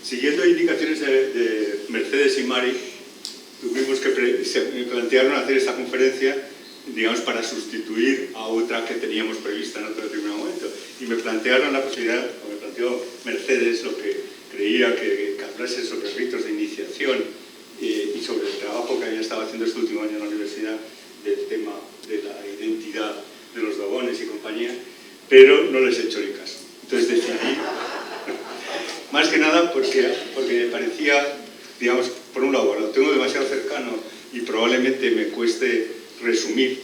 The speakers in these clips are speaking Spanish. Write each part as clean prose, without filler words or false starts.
Siguiendo indicaciones de Mercedes y Mari, tuvimos que se plantearon hacer esta conferencia, digamos, para sustituir a otra que teníamos prevista en otro determinado momento. Y me plantearon la posibilidad, o me planteó Mercedes, lo que creía que hablase sobre ritos de iniciación y sobre el trabajo que había estado haciendo este último año en la universidad del tema de la identidad de los dogones y compañía, pero no les he hecho ni caso. Entonces decidí, más que nada porque me parecía, digamos, por un lado, lo tengo demasiado cercano y probablemente me cueste resumir,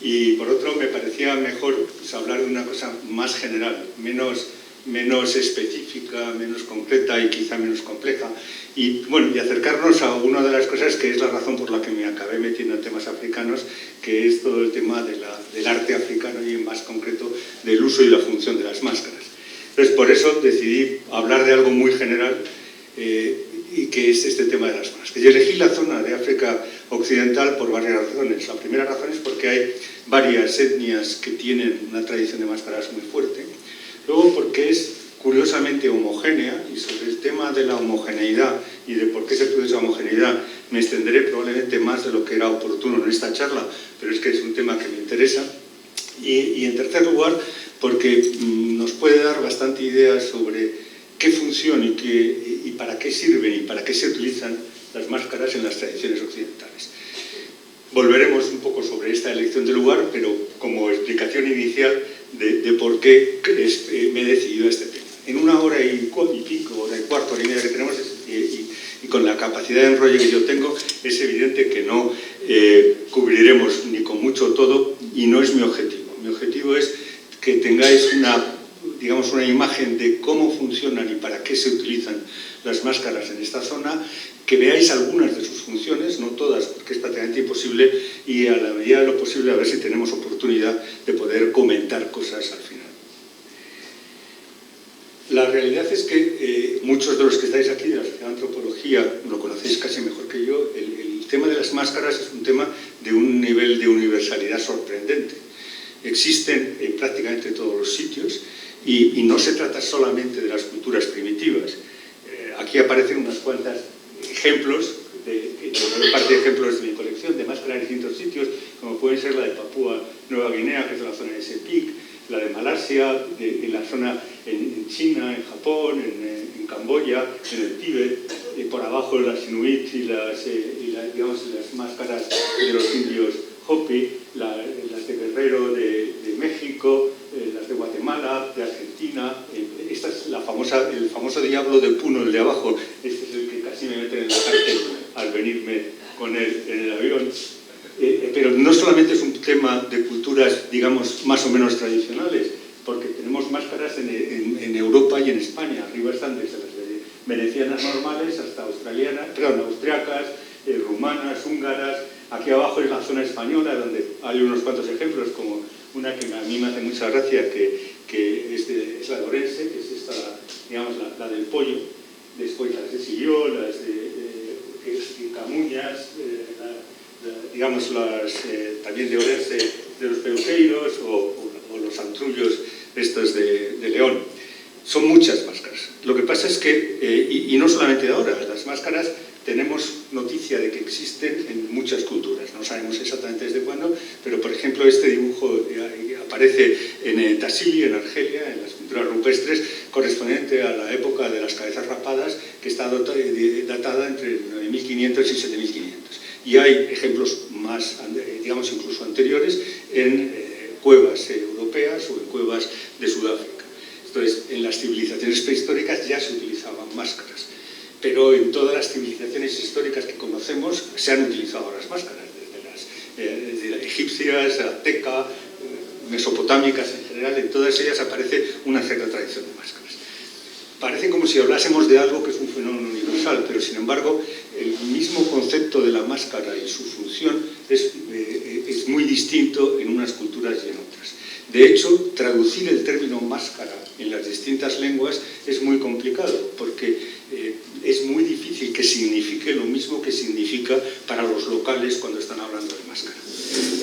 y por otro me parecía mejor pues, hablar de una cosa más general, menos específica, menos concreta y quizá menos compleja, y bueno, y acercarnos a una de las cosas que es la razón por la que me acabé metiendo en temas africanos, que es todo el tema del arte africano y en más concreto del uso y la función de las máscaras. Entonces por eso decidí hablar de algo muy general y que es este tema de las máscaras. Y elegí la zona de África Occidental por varias razones. La primera razón es porque hay varias etnias que tienen una tradición de máscaras muy fuerte. Luego porque es curiosamente homogénea, y sobre el tema de la homogeneidad y de por qué se produce esa homogeneidad me extenderé probablemente más de lo que era oportuno en esta charla, pero es que es un tema que me interesa. Y en tercer lugar, porque nos puede dar bastante idea sobre qué función y para qué sirven y para qué se utilizan las máscaras en las tradiciones occidentales. Volveremos un poco sobre esta elección de lugar, pero como explicación inicial de por qué me he decidido a este tema. En una hora y pico, hora y cuarto, hora y media que tenemos, y con la capacidad de enrolle que yo tengo, es evidente que no cubriremos ni con mucho todo, y no es mi objetivo. Mi objetivo es que tengáis digamos, una imagen de cómo funcionan y para qué se utilizan las máscaras en esta zona, que veáis algunas de sus funciones, no todas, porque es prácticamente imposible, y a la medida de lo posible a ver si tenemos oportunidad de poder comentar cosas al final. La realidad es que muchos de los que estáis aquí de la Sociedad de Antropología lo conocéis casi mejor que yo. El tema de las máscaras es un tema de un nivel de universalidad sorprendente. Existen en prácticamente todos los sitios y no se trata solamente de las culturas primitivas. Aquí aparecen unas cuantas ejemplos, parte de ejemplos de mi colección, de máscaras en distintos sitios, como pueden ser la de Papúa Nueva Guinea, que es la zona de Sepik, la de Malasia, en la zona en China, en Japón, en Camboya, en el Tíbet, por abajo las Inuit y digamos, las máscaras de los indios Hopi, las de Guerrero de México, las de Guatemala, de Argentina. Esta es el famoso diablo de Puno, el de abajo. Este es el que casi me meten en la cárcel al venirme con él en el avión. Pero no solamente es un tema de culturas, digamos, más o menos tradicionales, porque tenemos máscaras en Europa y en España. Arriba están desde las venecianas normales hasta austriacas, rumanas, húngaras. Aquí abajo es la zona española, donde hay unos cuantos ejemplos, como una que a mí me hace mucha gracia, que es la de Orense, que es esta, digamos, la del pollo. Después las de Silló, las de Camuñas, digamos, también de Orense, de los peuqueiros, o los antrullos estos de León. Son muchas máscaras. Lo que pasa es que, y no solamente de ahora, las máscaras tenemos noticia de que existen en muchas culturas. No sabemos exactamente desde cuándo, pero por ejemplo este dibujo aparece en Tassili, en Argelia, en las pinturas rupestres, correspondiente a la época de las cabezas rapadas, que está datada entre 9500 y 7500. Y hay ejemplos más, digamos, incluso anteriores en cuevas europeas o en cuevas de Sudáfrica. Entonces, en las civilizaciones prehistóricas ya se utilizaban máscaras, pero en todas las civilizaciones históricas que conocemos se han utilizado las máscaras, desde las egipcias, aztecas, mesopotámicas en general. En todas ellas aparece una cierta tradición de máscaras. Parece como si hablásemos de algo que es un fenómeno universal, pero sin embargo el mismo concepto de la máscara y su función es muy distinto en unas culturas y en otras. De hecho, traducir el término máscara en las distintas lenguas es muy complicado, porque es muy difícil que signifique lo mismo que significa para los locales cuando están hablando de máscara.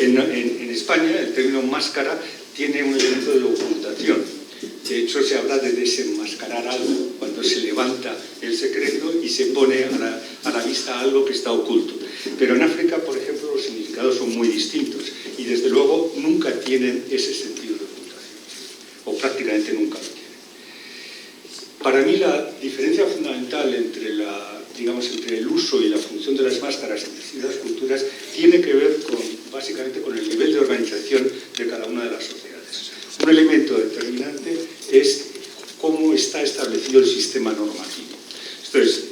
En España el término máscara tiene un elemento de ocultación. De hecho, se habla de desenmascarar algo, cuando se levanta el secreto y se pone a la vista algo que está oculto. Pero en África, por ejemplo, los significados son muy distintos y desde luego nunca tienen ese sentido de ocultación, o prácticamente nunca lo tienen. Para mí la diferencia fundamental entre el uso y la función de las máscaras en distintas culturas tiene que ver básicamente con el nivel de organización de cada una de las sociedades. Un elemento determinante es cómo está establecido el sistema normativo. Entonces,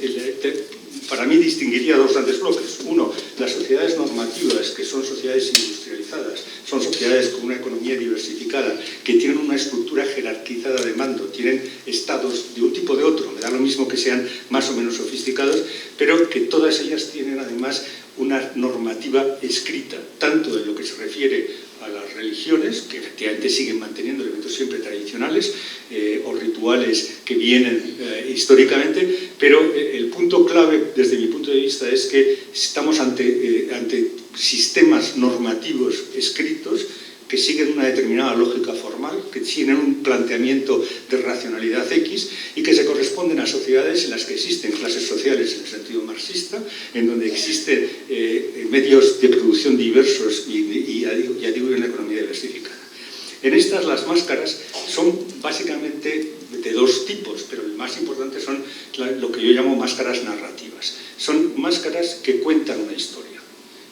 para mí distinguiría dos grandes bloques. Uno, las sociedades normativas, que son sociedades industrializadas, son sociedades con una economía diversificada, que tienen una estructura jerarquizada de mando, tienen estados de un tipo o de otro, me da lo mismo que sean más o menos sofisticados, pero que todas ellas tienen además una normativa escrita, tanto en lo que se refiere a las religiones, que efectivamente siguen manteniendo elementos siempre tradicionales o rituales que vienen históricamente, pero el punto clave desde mi punto de vista es que estamos ante sistemas normativos escritos que siguen una determinada lógica formal, que tienen un planteamiento de racionalidad X y que se corresponden a sociedades en las que existen clases sociales en el sentido marxista, en donde existen medios de producción diversos y ya digo, una economía diversificada. En estas las máscaras son básicamente de dos tipos, pero el más importante son lo que yo llamo máscaras narrativas. Son máscaras que cuentan una historia.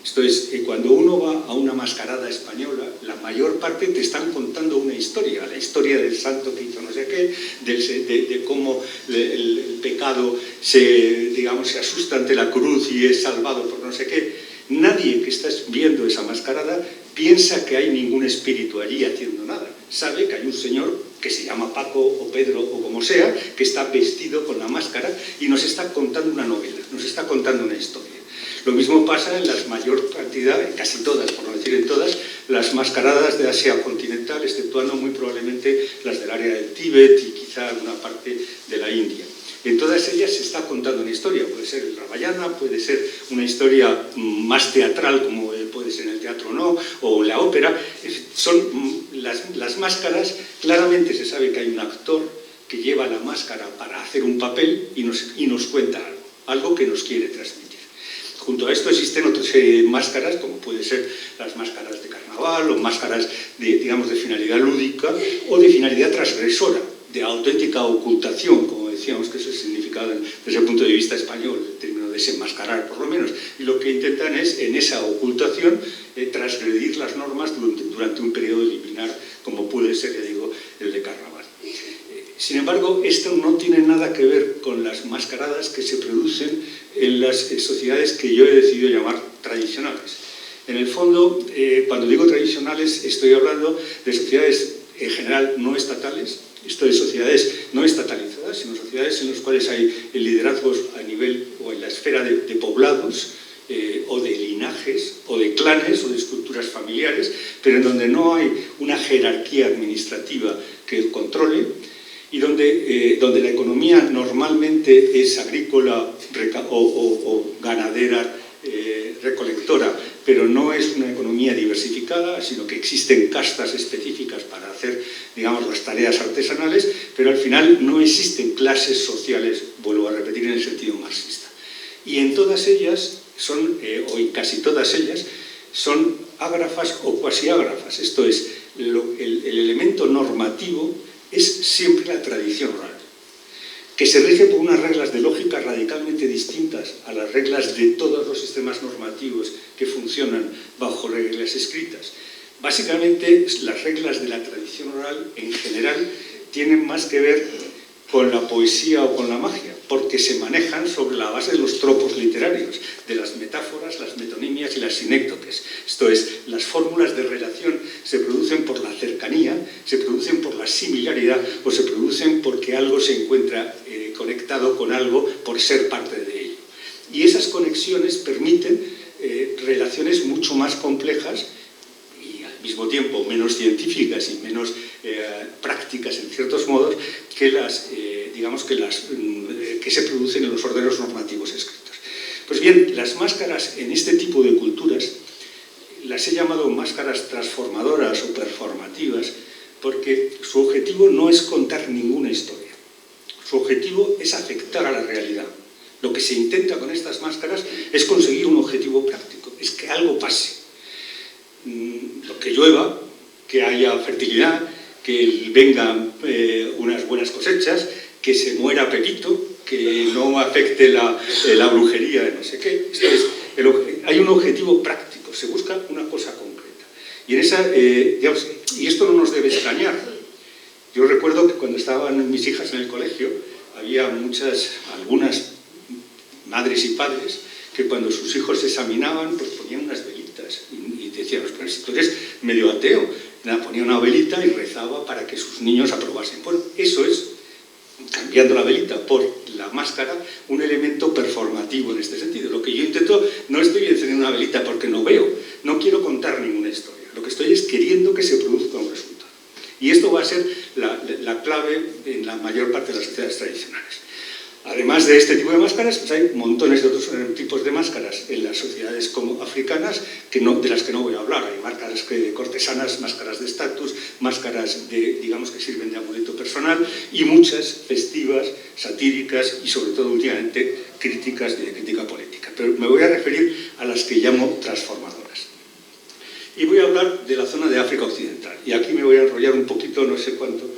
Esto es, cuando uno va a una mascarada española, la mayor parte te están contando una historia, la historia del santo que hizo no sé qué, de cómo el pecado se asusta ante la cruz y es salvado por no sé qué. Nadie que está viendo esa mascarada piensa que hay ningún espíritu allí haciendo nada. Sabe que hay un señor que se llama Paco o Pedro o como sea, que está vestido con la máscara y nos está contando una novela, nos está contando una historia. Lo mismo pasa en la mayor cantidad, en casi todas, por no decir en todas, las mascaradas de Asia continental, exceptuando muy probablemente las del área del Tíbet y quizá alguna parte de la India. En todas ellas se está contando una historia, puede ser el Ramayana, puede ser una historia más teatral como puede ser en el teatro o la ópera. Son las máscaras, claramente se sabe que hay un actor que lleva la máscara para hacer un papel y nos cuenta algo que nos quiere transmitir. Junto a esto existen otra serie de máscaras, como pueden ser las máscaras de carnaval o máscaras de finalidad lúdica o de finalidad transgresora, de auténtica ocultación, como decíamos que eso es significado desde el punto de vista español, el término desenmascarar por lo menos. Y lo que intentan es, en esa ocultación, transgredir las normas durante un periodo liminar, como puede ser, ya digo, el de carnaval. Sin embargo, esto no tiene nada que ver con las mascaradas que se producen en las sociedades que yo he decidido llamar tradicionales. En el fondo, cuando digo tradicionales, estoy hablando de sociedades en general no estatales, esto de sociedades no estatalizadas, sino sociedades en las cuales hay liderazgos a nivel o en la esfera de poblados, o de linajes, o de clanes, o de estructuras familiares, pero en donde no hay una jerarquía administrativa que controle, y donde la economía normalmente es agrícola o ganadera recolectora, pero no es una economía diversificada, sino que existen castas específicas para hacer, las tareas artesanales, pero al final no existen clases sociales, vuelvo a repetir, en el sentido marxista. Y en todas ellas, o en casi todas ellas, son ágrafas o cuasiágrafas, esto es, el elemento normativo es siempre la tradición oral, que se rige por unas reglas de lógica radicalmente distintas a las reglas de todos los sistemas normativos que funcionan bajo reglas escritas. Básicamente, las reglas de la tradición oral, en general, tienen más que ver con la poesía o con la magia, porque se manejan sobre la base de los tropos literarios, de las metáforas, las metonimias y las sinécdoques. Esto es, las fórmulas de relación se producen por la cercanía, se producen por la similaridad o se producen porque algo se encuentra conectado con algo por ser parte de ello. Y esas conexiones permiten relaciones mucho más complejas y al mismo tiempo menos científicas y menos prácticas en ciertos modos que las que se producen en los órdenes normativos escritos. Pues bien, las máscaras en este tipo de culturas las he llamado máscaras transformadoras o performativas porque su objetivo no es contar ninguna historia. Su objetivo es afectar a la realidad. Lo que se intenta con estas máscaras es conseguir un objetivo práctico, es que algo pase. Que llueva, que haya fertilidad, que vengan unas buenas cosechas, que se muera Pepito, que no afecte la brujería de no sé qué. Hay un objetivo práctico, se busca una cosa concreta. Y, y esto no nos debe extrañar. Yo recuerdo que cuando estaban mis hijas en el colegio, había algunas madres y padres que cuando sus hijos se examinaban, pues ponían unas velitas y decían, pero si tú eres medio ateo, ponía una velita y rezaba para que sus niños aprobasen. Bueno, eso es, cambiando la velita por la máscara, un elemento performativo en este sentido. Lo que yo intento, no estoy encendiendo una velita porque no veo, no quiero contar ninguna historia, lo que estoy es queriendo que se produzca un resultado. Y esto va a ser la clave en la mayor parte de las sociedades tradicionales. Además de este tipo de máscaras, pues hay montones de otros tipos de máscaras en las sociedades como africanas, de las que no voy a hablar. Hay máscaras cortesanas, máscaras de estatus, máscaras digamos que sirven de amuleto personal, y muchas festivas, satíricas y sobre todo últimamente críticas de crítica política. Pero me voy a referir a las que llamo transformadoras. Y voy a hablar de la zona de África Occidental. Y aquí me voy a enrollar un poquito, no sé cuánto,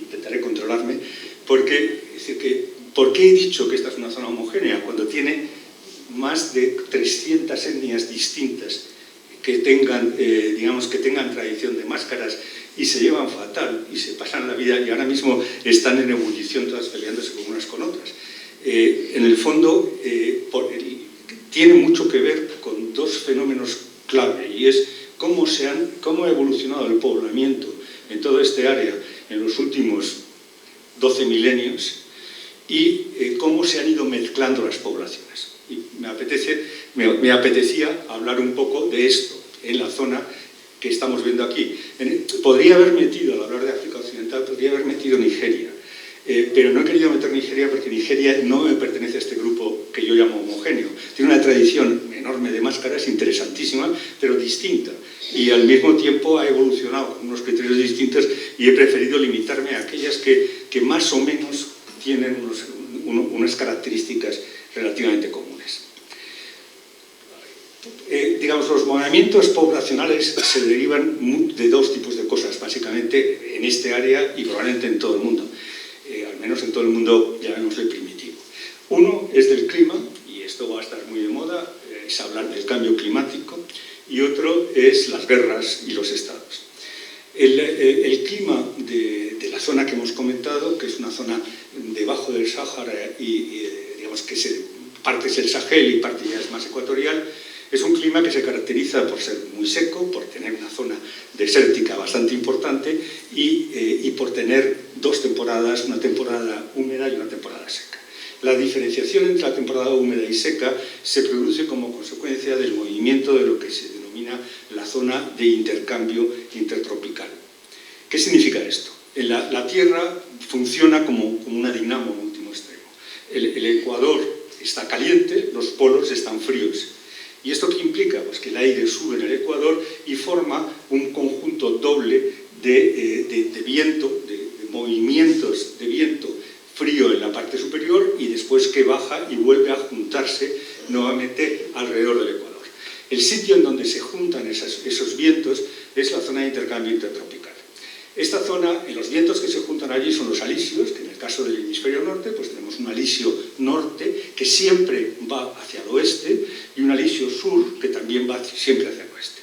intentaré controlarme, porque ¿por qué he dicho que esta es una zona homogénea? Cuando tiene más de 300 etnias distintas que tengan tradición de máscaras y se llevan fatal y se pasan la vida y ahora mismo están en ebullición todas peleándose unas con otras. En el fondo tiene mucho que ver con dos fenómenos clave, y es cómo ha evolucionado el poblamiento en todo este área en los últimos 12 milenios y cómo se han ido mezclando las poblaciones. Y me apetecía hablar un poco de esto en la zona que estamos viendo aquí. Podría haber metido, al hablar de África Occidental, podría haber metido Nigeria, pero no he querido meter Nigeria porque Nigeria no me pertenece a este grupo que yo llamo homogéneo. Tiene una tradición enorme de máscaras, interesantísima, pero distinta. Y al mismo tiempo ha evolucionado con unos criterios distintos y he preferido limitarme a aquellas que más o menos tienen unas características relativamente comunes. Digamos, los movimientos poblacionales se derivan de dos tipos de cosas, básicamente en este área y probablemente en todo el mundo. Al menos en todo el mundo, llamémosle primitivo. Uno es del clima, y esto va a estar muy de moda, es hablar del cambio climático, y otro es las guerras y los estados. El clima de la zona que hemos comentado, que es una zona debajo del Sáhara y digamos que parte es el Sahel y parte ya es más ecuatorial, es un clima que se caracteriza por ser muy seco, por tener una zona desértica bastante importante y por tener dos temporadas, una temporada húmeda y una temporada seca. La diferenciación entre la temporada húmeda y seca se produce como consecuencia del movimiento de lo que se denomina la zona de intercambio intertropical. ¿Qué significa esto? La Tierra funciona como una dinamo en último extremo. El Ecuador está caliente, los polos están fríos. ¿Y esto qué implica? Pues que el aire sube en el Ecuador y forma un conjunto doble de viento, de movimientos de viento frío en la parte superior y después que baja y vuelve a juntarse nuevamente alrededor del Ecuador. El sitio en donde se juntan esos vientos es la zona de intercambio intertropical. Esta zona, en los vientos que se juntan allí son los alisios, que en el caso del hemisferio norte, pues tenemos un alisio norte que siempre va hacia el oeste y un alisio sur que también va siempre hacia el oeste.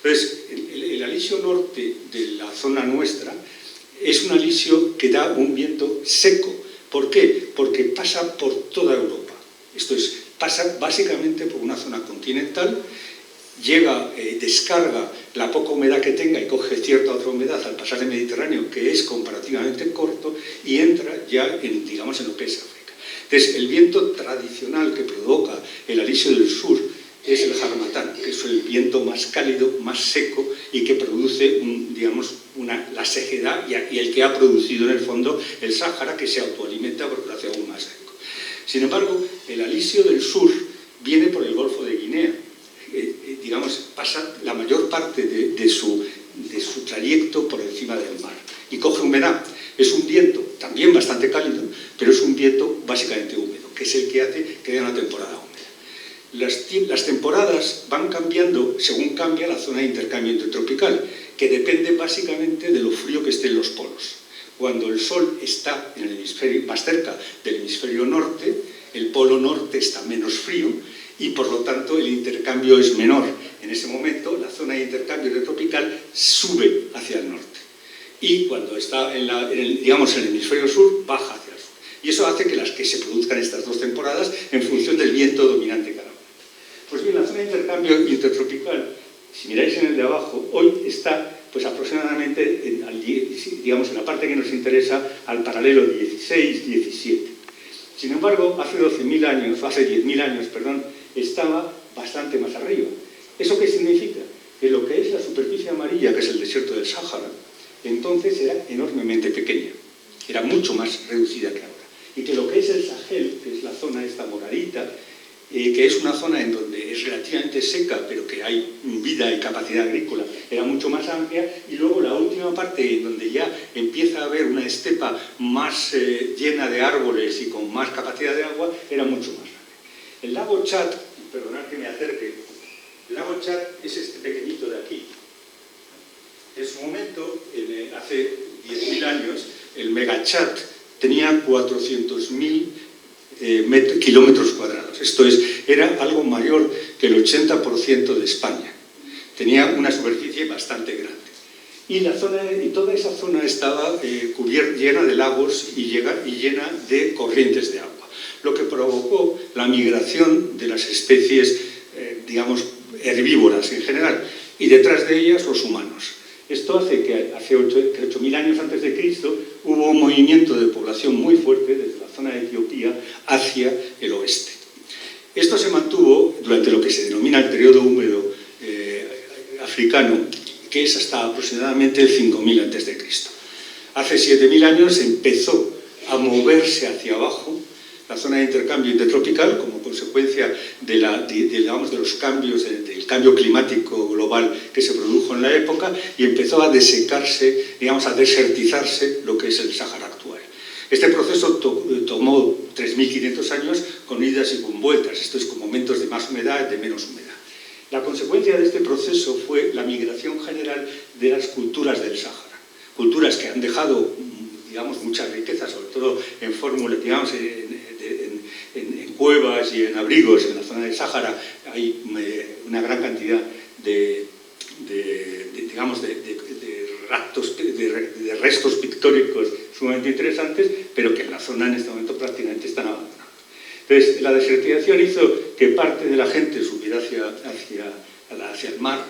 Entonces, el alisio norte de la zona nuestra es un alisio que da un viento seco. ¿Por qué? Porque pasa por toda Europa. Esto es, pasa básicamente por una zona continental, descarga la poca humedad que tenga y coge cierta otra humedad al pasar el Mediterráneo, que es comparativamente corto, y entra ya digamos, en lo que es África. Entonces, el viento tradicional que provoca el alisio del sur es el Harmattan, que es el viento más cálido, más seco y que produce, la sequedad y el que ha producido en el fondo el Sáhara, que se autoalimenta porque lo hace aún más seco. Sin embargo, el alisio del sur viene por el Golfo de Guinea. Pasa la mayor parte de su trayecto por encima del mar y coge humedad. Es un viento también bastante cálido, pero es un viento básicamente húmedo, que es el que hace que haya una temporada húmeda. Las temporadas van cambiando según cambia la zona de intercambio intertropical, que depende básicamente de lo frío que esté en los polos. Cuando el Sol está en el hemisferio, más cerca del hemisferio norte, el polo norte está menos frío y por lo tanto el intercambio es menor. En ese momento la zona de intercambio intertropical sube hacia el norte y cuando está en el hemisferio sur baja hacia el sur. Y eso hace que se produzcan estas dos temporadas en función del viento dominante cada una. Pues bien, la zona de intercambio intertropical, si miráis en el de abajo, hoy está pues aproximadamente en la parte que nos interesa al paralelo 16-17. Sin embargo, hace 10.000 años, estaba bastante más arriba. ¿Eso qué significa? Que lo que es la superficie amarilla, que es el desierto del Sáhara, entonces era enormemente pequeña, era mucho más reducida que ahora. Y que lo que es el Sahel, que es la zona esta moradita, que es una zona en donde es relativamente seca, pero que hay vida y capacidad agrícola, era mucho más amplia, y luego la última parte, en donde ya empieza a haber una estepa más llena de árboles y con más capacidad de agua, era mucho más grande. El lago Chad, perdonad que me acerque, el lago Chad es este pequeñito de aquí. En su momento, hace 10.000 años, el Megachad tenía 400.000 kilómetros cuadrados. Esto era algo mayor que el 80% de España. Tenía una superficie bastante grande. Y toda esa zona estaba llena de lagos y llena de corrientes de agua, lo que provocó la migración de las especies, herbívoras en general, y detrás de ellas los humanos. Esto hace que hace 8.000 años antes de Cristo hubo un movimiento de población muy fuerte desde la zona de Etiopía hacia el oeste. Esto se mantuvo durante lo que se denomina el periodo húmedo africano, que es hasta aproximadamente el 5.000 a.C. Hace 7.000 años empezó a moverse hacia abajo la zona de intercambio intertropical como consecuencia de los cambios, del cambio climático global que se produjo en la época, y empezó a desecarse, a desertizarse lo que es el Sáhara actual. Este proceso tomó 3.500 años con idas y con vueltas, esto es con momentos de más humedad y de menos humedad. La consecuencia de este proceso fue la migración general de las culturas del Sáhara, culturas que han dejado muchas riquezas, sobre todo en fórmulas, en cuevas y en abrigos. En la zona del Sáhara hay una gran cantidad de restos pictóricos sumamente interesantes, pero que en la zona en este momento prácticamente están abandonados. Entonces, la desertización hizo que parte de la gente subiera hacia el mar,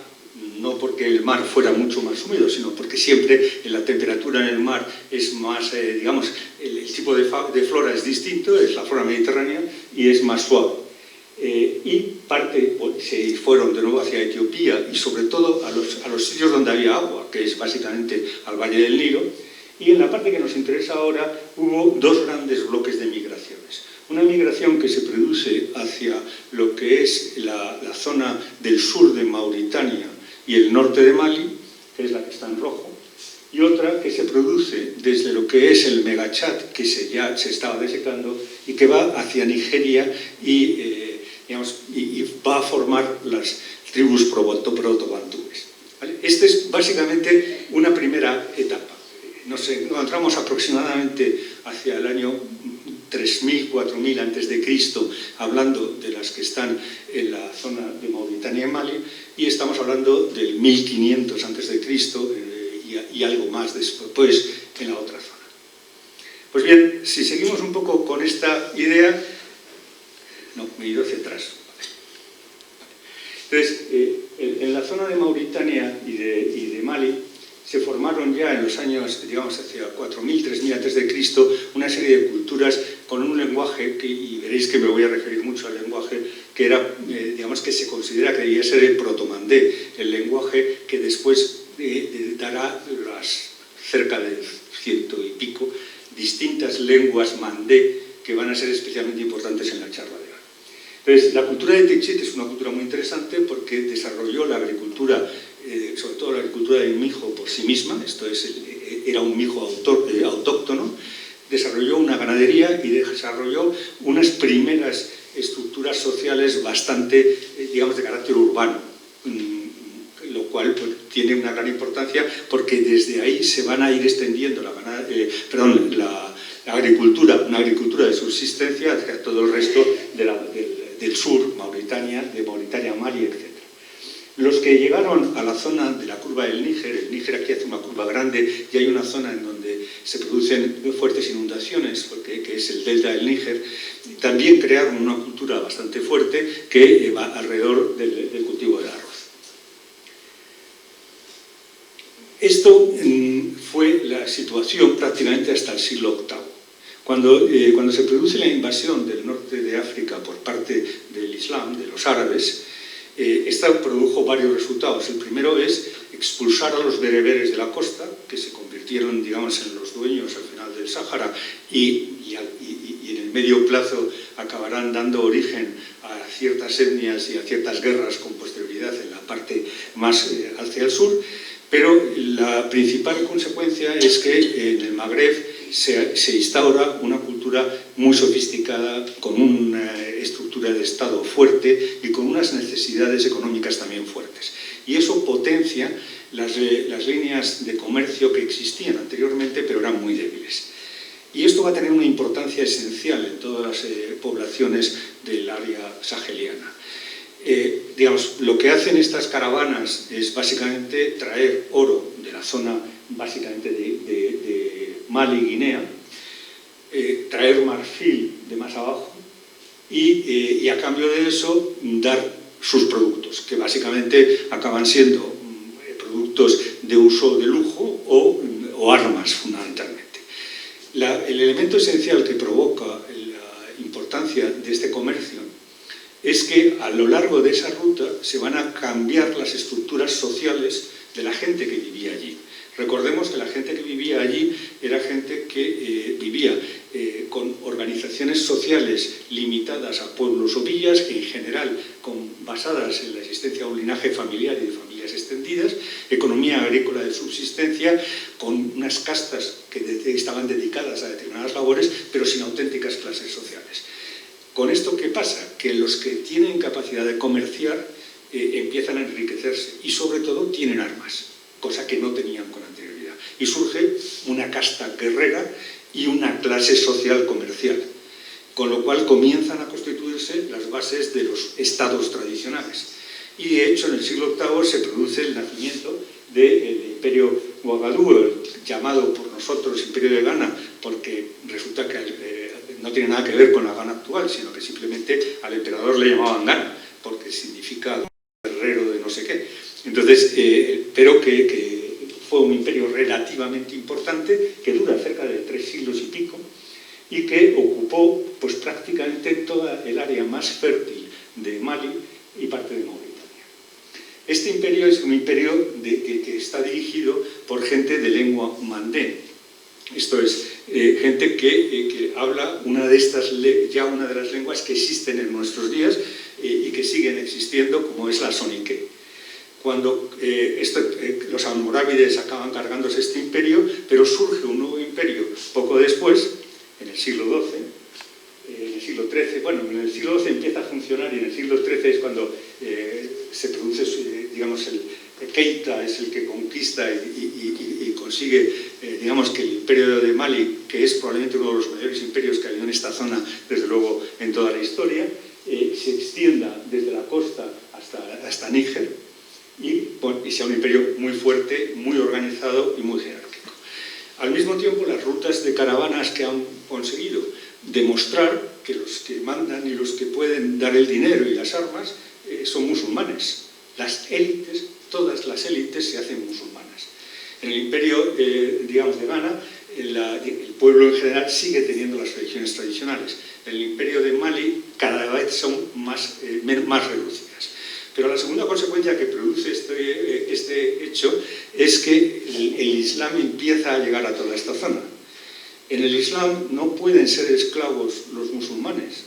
no porque el mar fuera mucho más húmedo, sino porque siempre la temperatura en el mar es más, el tipo de flora es distinto, es la flora mediterránea y es más suave. Y parte se fueron de nuevo hacia Etiopía y sobre todo a los sitios donde había agua, que es básicamente al Valle del Nilo. Y en la parte que nos interesa ahora hubo dos grandes bloques de migraciones. Una migración que se produce hacia lo que es la zona del sur de Mauritania y el norte de Mali, que es la que está en rojo, y otra que se produce desde lo que es el Megachad, que ya se estaba desecando, y que va hacia Nigeria y va a formar las tribus proto-bantúes. ¿Vale? Esta es básicamente una primera etapa. Nos encontramos aproximadamente hacia el año 3.000, 4.000 antes de Cristo, hablando de las que están en la zona de Mauritania y Mali, y estamos hablando del 1500 antes de Cristo y algo más después en la otra zona. Pues bien, si seguimos un poco con esta idea, no, me he ido hacia atrás. Entonces, en la zona de Mauritania y de Mali se formaron ya en los años, hacia 4.000, 3.000 a.C., una serie de culturas con un lenguaje, y veréis que me voy a referir mucho al lenguaje, que era, digamos, que se considera que debía ser el protomandé, el lenguaje que después dará las cerca de 100 y pico distintas lenguas mandé que van a ser especialmente importantes en la charla de hoy. Entonces, la cultura de Techit es una cultura muy interesante porque desarrolló la agricultura, sobre todo la agricultura del mijo por sí misma, esto es, era un mijo autóctono, desarrolló una ganadería y desarrolló unas primeras estructuras sociales bastante, digamos, de carácter urbano, lo cual pues, tiene una gran importancia porque desde ahí se van a ir extendiendo la agricultura, una agricultura de subsistencia hacia todo el resto del sur, Mauritania, Mali, etc. Los que llegaron a la zona de la curva del Níger, el Níger aquí hace una curva grande y hay una zona en donde se producen fuertes inundaciones, que es el delta del Níger, también crearon una cultura bastante fuerte que va alrededor del cultivo del arroz. Esto fue la situación prácticamente hasta el siglo VIII. Cuando se produce la invasión del norte de África por parte del Islam, de los árabes, esta produjo varios resultados. El primero es expulsar a los bereberes de la costa, que se convirtieron, digamos, en los dueños al final del Sáhara y en el medio plazo acabarán dando origen a ciertas etnias y a ciertas guerras con posterioridad en la parte más hacia el sur. Pero la principal consecuencia es que en el Magreb se instaura una cultura muy sofisticada, con una estructura de Estado fuerte y con unas necesidades económicas también fuertes. Y eso potencia las líneas de comercio que existían anteriormente, pero eran muy débiles. Y esto va a tener una importancia esencial en todas las poblaciones del área saheliana. Digamos, lo que hacen estas caravanas es básicamente traer oro de la zona básicamente de Mali y Guinea, traer marfil de más abajo y a cambio de eso dar sus productos, que básicamente acaban siendo productos de uso de lujo o armas fundamentalmente. El elemento esencial que provoca la importancia de este comercio es que a lo largo de esa ruta se van a cambiar las estructuras sociales de la gente que vivía allí. Recordemos que la gente que vivía allí era gente que vivía con organizaciones sociales limitadas a pueblos o villas, en general basadas en la existencia de un linaje familiar y de familias extendidas, economía agrícola de subsistencia, con unas castas que estaban dedicadas a determinadas labores, pero sin auténticas clases sociales. ¿Con esto qué pasa? Que los que tienen capacidad de comerciar empiezan a enriquecerse y sobre todo tienen armas, cosa que no tenían con anterioridad. Y surge una casta guerrera y una clase social comercial, con lo cual comienzan a constituirse las bases de los estados tradicionales. Y de hecho en el siglo VIII se produce el nacimiento del imperio Ouagadougou, llamado por nosotros imperio de Ghana, porque resulta que no tiene nada que ver con la Ghana actual, sino que simplemente al emperador le llamaban Ghana, porque significa guerrero de no sé qué. Entonces, pero que fue un imperio relativamente importante, que dura cerca de 3 siglos y pico, y que ocupó pues, prácticamente toda el área más fértil de Mali y parte de Mauritania. Este imperio es un imperio que está dirigido por gente de lengua mandé. Esto es, gente que habla una de las lenguas que existen en nuestros días y que siguen existiendo, como es la sonique. Cuando los almorávides acaban cargándose este imperio, pero surge un nuevo imperio poco después, en el siglo XII, en el siglo XIII, bueno, en el siglo XII empieza a funcionar y en el siglo XIII es cuando se produce, digamos, el Keita es el que conquista y consigue, digamos, que el imperio de Mali, que es probablemente uno de los mayores imperios que ha habido en esta zona, desde luego, en toda la historia, se extienda desde la costa hasta Níger y sea un imperio muy fuerte, muy organizado y muy jerárquico. Al mismo tiempo, las rutas de caravanas que han conseguido demostrar que los que mandan y los que pueden dar el dinero y las armas son musulmanes. Las élites, todas las élites se hacen musulmanas. En el imperio, digamos, de Ghana, el pueblo en general sigue teniendo las religiones tradicionales. En el imperio de Mali cada vez son más reducidas. Pero la segunda consecuencia que produce este hecho es que el Islam empieza a llegar a toda esta zona. En el Islam no pueden ser esclavos los musulmanes.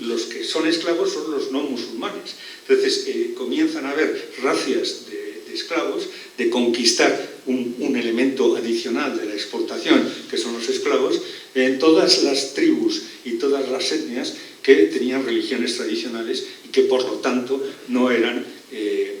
Los que son esclavos son los no musulmanes. Entonces comienzan a haber racias de esclavos, de conquistar un elemento adicional de la exportación, que son los esclavos, en todas las tribus y todas las etnias que tenían religiones tradicionales y que por lo tanto no eran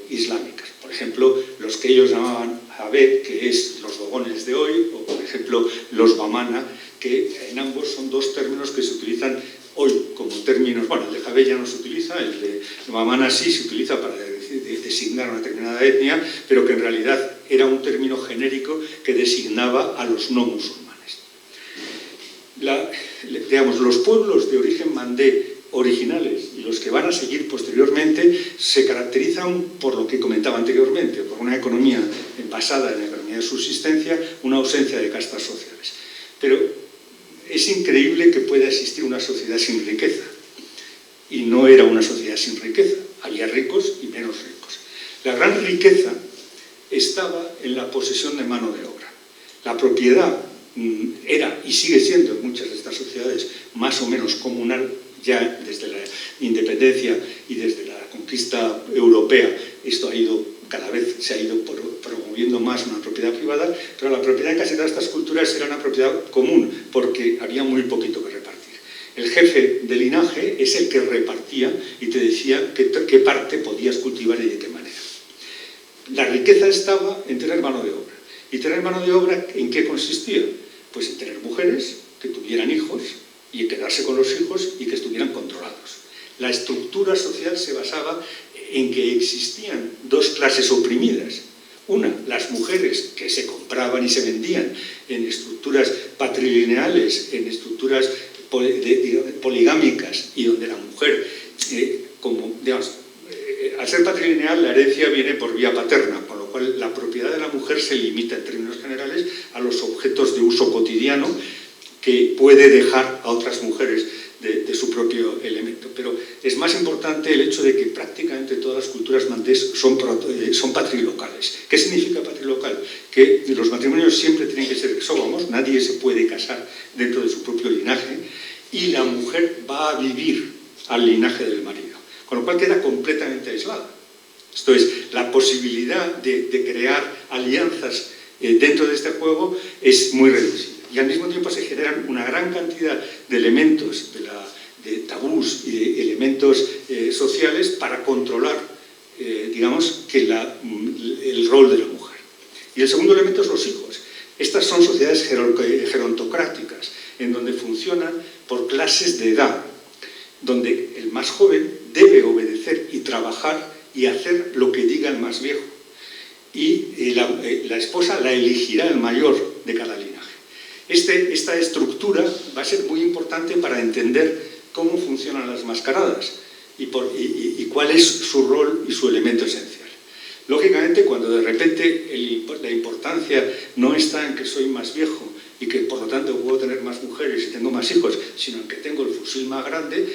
islámicas. Por ejemplo, los que ellos llamaban Habeb, que es los dogones de hoy, o por ejemplo los Bamana, que en ambos son dos términos que se utilizan hoy como términos. Bueno, el de Habeb ya no se utiliza, el de Bamana sí se utiliza para designar una determinada etnia, pero que en realidad era un término genérico que designaba a los no musulmanes. Digamos, los pueblos de origen mandé originales y los que van a seguir posteriormente se caracterizan por lo que comentaba anteriormente, por una economía basada en la economía de subsistencia, una ausencia de castas sociales. Pero es increíble que pueda existir una sociedad sin riqueza. Y no era una sociedad sin riqueza. Había ricos y menos ricos. La gran riqueza estaba en la posesión de mano de obra. La propiedad era y sigue siendo en muchas de estas sociedades más o menos comunal. Ya desde la independencia y desde la conquista europea esto cada vez se ha ido promoviendo más una propiedad privada, pero la propiedad en casi todas estas culturas era una propiedad común porque había muy poquito que repartir. El jefe de linaje es el que repartía y te decía qué parte podías cultivar y de qué manera. La riqueza estaba en tener mano de obra. ¿Y tener mano de obra en qué consistía? Pues en tener mujeres que tuvieran hijos y en quedarse con los hijos y que estuvieran controlados. La estructura social se basaba en que existían dos clases oprimidas. Una, las mujeres que se compraban y se vendían en estructuras patrilineales, en estructuras poligámicas, y donde la mujer, al ser patrilineal, la herencia viene por vía paterna, con lo cual la propiedad de la mujer se limita en términos generales a los objetos de uso cotidiano que puede dejar a otras mujeres de su propio elemento. Pero es más importante el hecho de que prácticamente todas las culturas mandés son patrilocales. ¿Qué significa patrilocal? Que los matrimonios siempre tienen que ser exógamos, nadie se puede casar dentro de su propio linaje, y la mujer va a vivir al linaje del marido, con lo cual queda completamente aislada. Esto es, la posibilidad de crear alianzas dentro de este juego es muy reducida. Y al mismo tiempo se generan una gran cantidad de elementos, de tabús y de elementos sociales para controlar, el rol de la mujer. Y el segundo elemento es los hijos. Estas son sociedades gerontocráticas, en donde funcionan por clases de edad, donde el más joven debe obedecer y trabajar y hacer lo que diga el más viejo. Y la esposa la elegirá el mayor de cada linaje. Esta estructura va a ser muy importante para entender cómo funcionan las mascaradas y cuál es su rol y su elemento esencial. Lógicamente, cuando de repente la importancia no está en que soy más viejo y que por lo tanto puedo tener más mujeres y tengo más hijos, sino en que tengo el fusil más grande,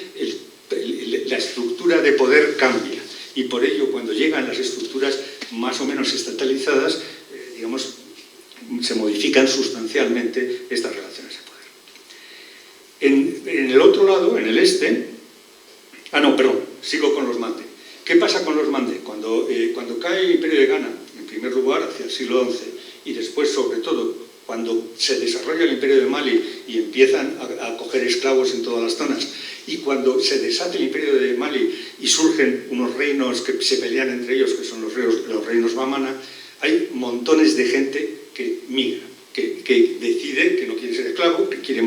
la estructura de poder cambia. Y por ello, cuando llegan las estructuras más o menos estatalizadas, se modifican sustancialmente estas relaciones de poder. En el otro lado, en el este... sigo con los mandé. ¿Qué pasa con los mandé? Cuando cae el imperio de Ghana, en primer lugar, hacia el siglo XI, y después, sobre todo, cuando se desarrolla el imperio de Mali y empiezan a coger esclavos en todas las zonas, y cuando se desata el imperio de Mali y surgen unos reinos que se pelean entre ellos, que son los reinos Bamana, hay montones de gente que migra, que decide que no quiere ser esclavo, que quiere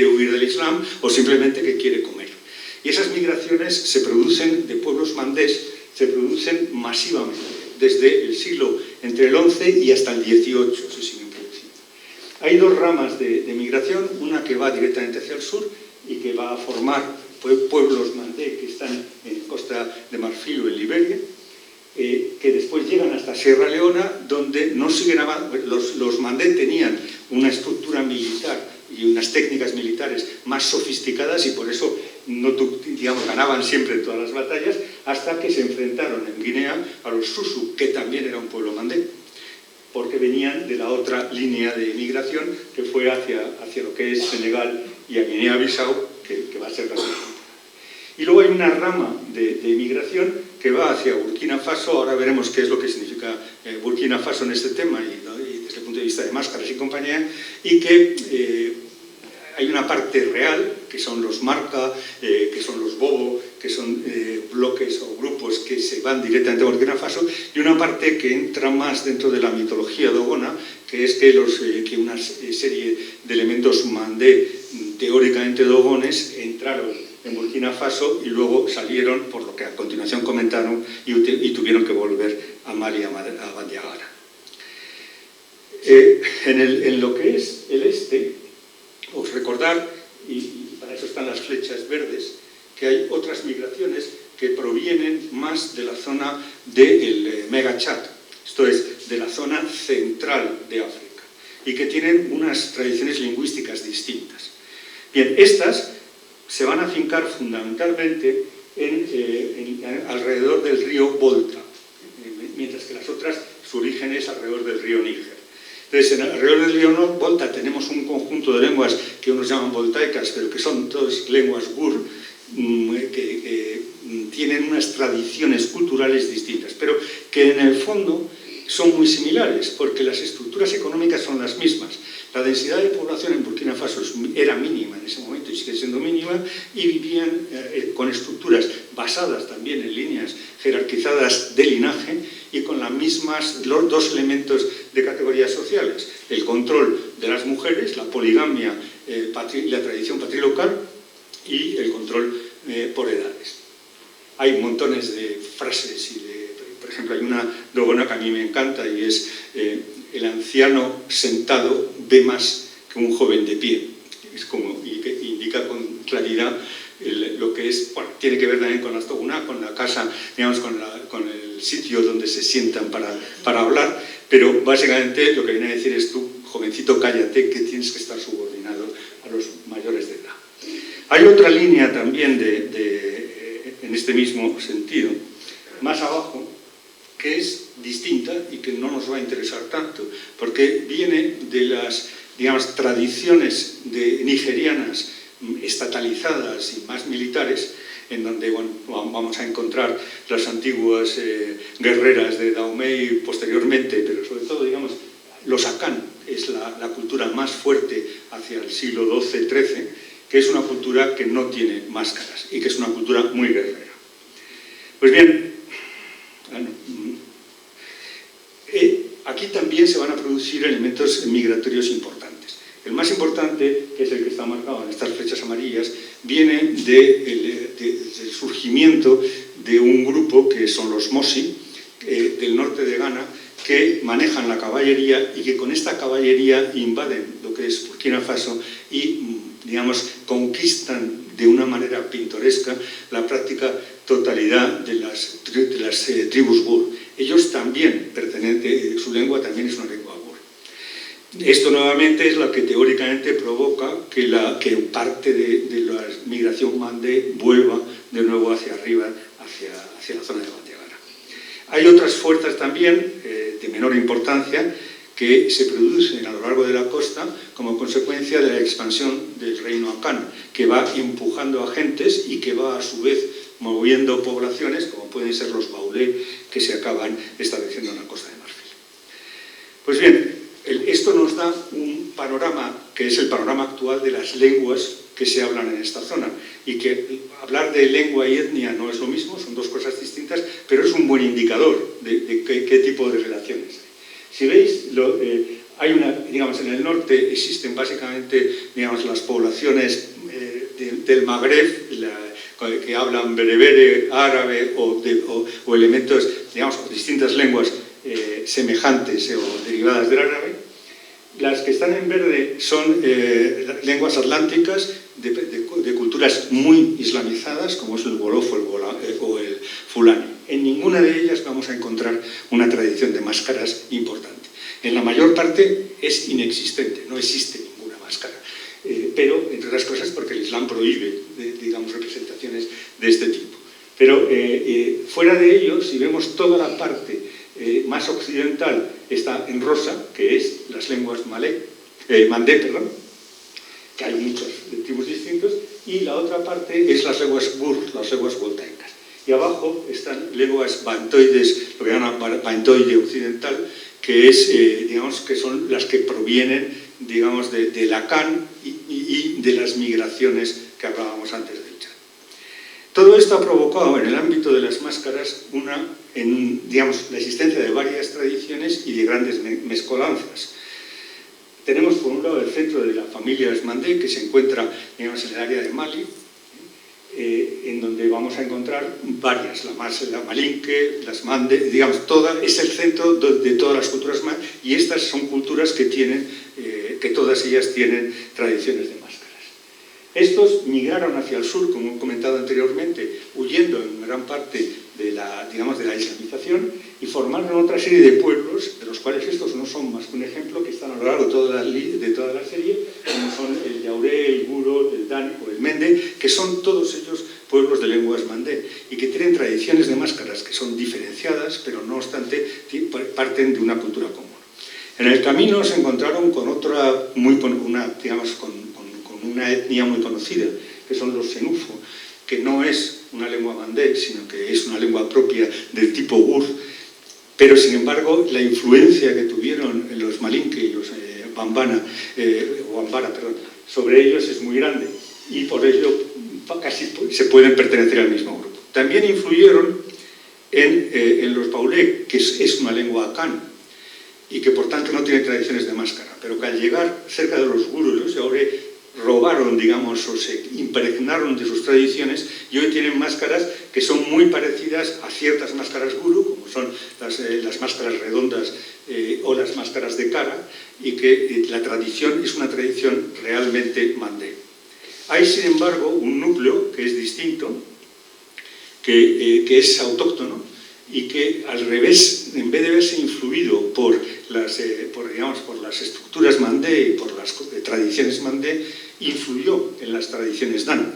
huir del Islam o simplemente que quiere comer. Y esas migraciones se producen de pueblos mandés, se producen masivamente, desde el siglo entre el XI y hasta el XVIII se siguen produciendo. Hay dos ramas de migración, una que va directamente hacia el sur y que va a formar pueblos mandé que están en Costa de Marfil o en Liberia, que después llegan hasta Sierra Leona, donde no siguen los mandé tenían una estructura militar y unas técnicas militares más sofisticadas y por eso no, digamos, ganaban siempre todas las batallas, hasta que se enfrentaron en Guinea a los Susu, que también era un pueblo mandé, porque venían de la otra línea de migración que fue hacia lo que es Senegal y a Guinea-Bissau, que va a ser la siguiente. Y luego hay una rama de migración que va hacia Burkina Faso. Ahora veremos qué es lo que significa Burkina Faso en este tema y desde el punto de vista de máscaras y compañía, y que hay una parte real, que son los Marca, que son los Bobo, que son bloques o grupos que se van directamente a Burkina Faso, y una parte que entra más dentro de la mitología dogona, que es que una serie de elementos mandé teóricamente dogones entraron en Burkina Faso y luego salieron, por lo que a continuación comentaron, y tuvieron que volver a Mali, a Bandiagara. En lo que es el este, os recordar, y para eso están las flechas verdes, que hay otras migraciones que provienen más de la zona del Mega Chad, esto es, de la zona central de África, y que tienen unas tradiciones lingüísticas distintas. Bien, estas se van a fincar fundamentalmente alrededor del río Volta, mientras que las otras, su origen es alrededor del río Níger. Entonces, alrededor del río Volta tenemos un conjunto de lenguas que unos llaman voltaicas, pero que son todas lenguas gur, que tienen unas tradiciones culturales distintas, pero que en el fondo son muy similares, porque las estructuras económicas son las mismas. La densidad de población en Burkina Faso era mínima en ese momento y sigue siendo mínima, y vivían con estructuras basadas también en líneas jerarquizadas de linaje y con los dos elementos de categorías sociales: el control de las mujeres, la poligamia, la tradición patrilocal y el control por edades. Hay montones de frases por ejemplo, hay una dogona que a mí me encanta y es el anciano sentado ve más que un joven de pie. Y que indica con claridad lo que es, bueno, tiene que ver también con las toguná, con la casa, digamos, con el sitio donde se sientan para hablar, pero básicamente lo que viene a decir es: tú, jovencito, cállate, que tienes que estar subordinado a los mayores de edad. Hay otra línea también en este mismo sentido, más abajo, que es distinta y que no nos va a interesar tanto, porque viene de las, digamos, tradiciones nigerianas estatalizadas y más militares, en donde, bueno, vamos a encontrar las antiguas guerreras de Dahomey posteriormente, pero sobre todo, digamos, los Akan es la cultura más fuerte hacia el siglo XII-XIII, que es una cultura que no tiene máscaras y que es una cultura muy guerrera. Pues bien, aquí también se van a producir elementos migratorios importantes. El más importante, que es el que está marcado en estas flechas amarillas, viene del surgimiento de un grupo que son los Mosi, del norte de Ghana, que manejan la caballería y que con esta caballería invaden lo que es Burkina Faso y, digamos, conquistan de una manera pintoresca la práctica totalidad de las tribus Gur. Ellos también su lengua también es una lengua Gur. Esto nuevamente es lo que teóricamente provoca que parte de la migración mandé vuelva de nuevo hacia arriba, hacia la zona de Bandiagara. Hay otras fuerzas también de menor importancia que se producen a lo largo de la costa como consecuencia de la expansión del reino Akan, que va empujando a gentes y que va a su vez moviendo poblaciones, como pueden ser los Baulé, que se acaban estableciendo en la Costa de Marfil. Pues bien, esto nos da un panorama que es el panorama actual de las lenguas que se hablan en esta zona, y que hablar de lengua y etnia no es lo mismo, son dos cosas distintas, pero es un buen indicador de qué tipo de relaciones hay. Si veis, digamos, en el norte existen básicamente, digamos, las poblaciones del Magreb, que hablan berebere, árabe o elementos, digamos, distintas lenguas semejantes o derivadas del árabe. Las que están en verde son lenguas atlánticas de culturas muy islamizadas, como es el wolof o el fulani. En ninguna de ellas vamos a encontrar una tradición de máscaras importante. En la mayor parte es inexistente, no existe ninguna máscara. Pero, entre otras cosas, porque el Islam prohíbe, digamos, representaciones de este tipo. Pero fuera de ello, si vemos toda la parte más occidental, está en rosa, que es las lenguas mandé, que hay muchos tipos distintos, y la otra parte es las lenguas bur, las lenguas voltaicas. Y abajo están lenguas bantoides, lo que llaman bantoide occidental, que es, digamos, que son las que provienen, digamos, de Lacan y de las migraciones que hablábamos antes del Chad. Todo esto ha provocado en el ámbito de las máscaras digamos, la existencia de varias tradiciones y de grandes mezcolanzas. Tenemos por un lado el centro de la familia Mandé, que se encuentra, digamos, en el área de Mali, en donde vamos a encontrar varias, la Malinke, las Mande, digamos, es el centro de todas las culturas y estas son culturas que todas ellas tienen tradiciones de máscaras. Estos migraron hacia el sur, como he comentado anteriormente, huyendo en gran parte de la islamización y formaron otra serie de pueblos, de los cuales estos no son más que un ejemplo, que están a lo largo de toda la serie, como son el Yauré, el Guro, el Dan o el Mende, que son todos ellos pueblos de lenguas mandé y que tienen tradiciones de máscaras que son diferenciadas, pero no obstante parten de una cultura común. En el camino se encontraron con una etnia muy conocida, que son los Senufo, que no es una lengua mandé, sino que es una lengua propia del tipo Gur, pero sin embargo la influencia que tuvieron los Malinke y los Bambara sobre ellos es muy grande y por ello casi se pueden pertenecer al mismo grupo. También influyeron en los Baulé, que es una lengua akan y que por tanto no tiene tradiciones de máscara, pero que al llegar cerca de los Guru y los Yauré robaron, digamos, o se impregnaron de sus tradiciones y hoy tienen máscaras que son muy parecidas a ciertas máscaras guru, como son las máscaras redondas o las máscaras de cara, y que la tradición es una tradición realmente mandé. Hay, sin embargo, un núcleo que es distinto, que es autóctono, y que al revés, en vez de verse influido por las estructuras mandé y por las tradiciones mandé, influyó en las tradiciones Dan,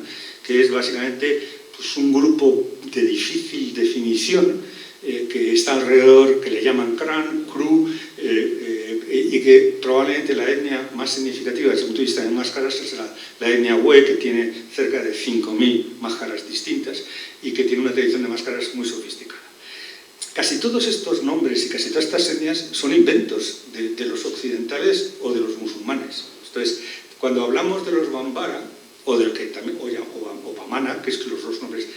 que es básicamente pues, un grupo de difícil definición que está alrededor, que le llaman Kran, Kru, y que probablemente la etnia más significativa desde el punto de vista de máscaras es la etnia Hue, que tiene cerca de 5.000 máscaras distintas y que tiene una tradición de máscaras muy sofisticada. Casi todos estos nombres y casi todas estas etnias son inventos de los occidentales o de los musulmanes. Entonces, cuando hablamos de los Bambara, o Bamana, que es que los dos nombres,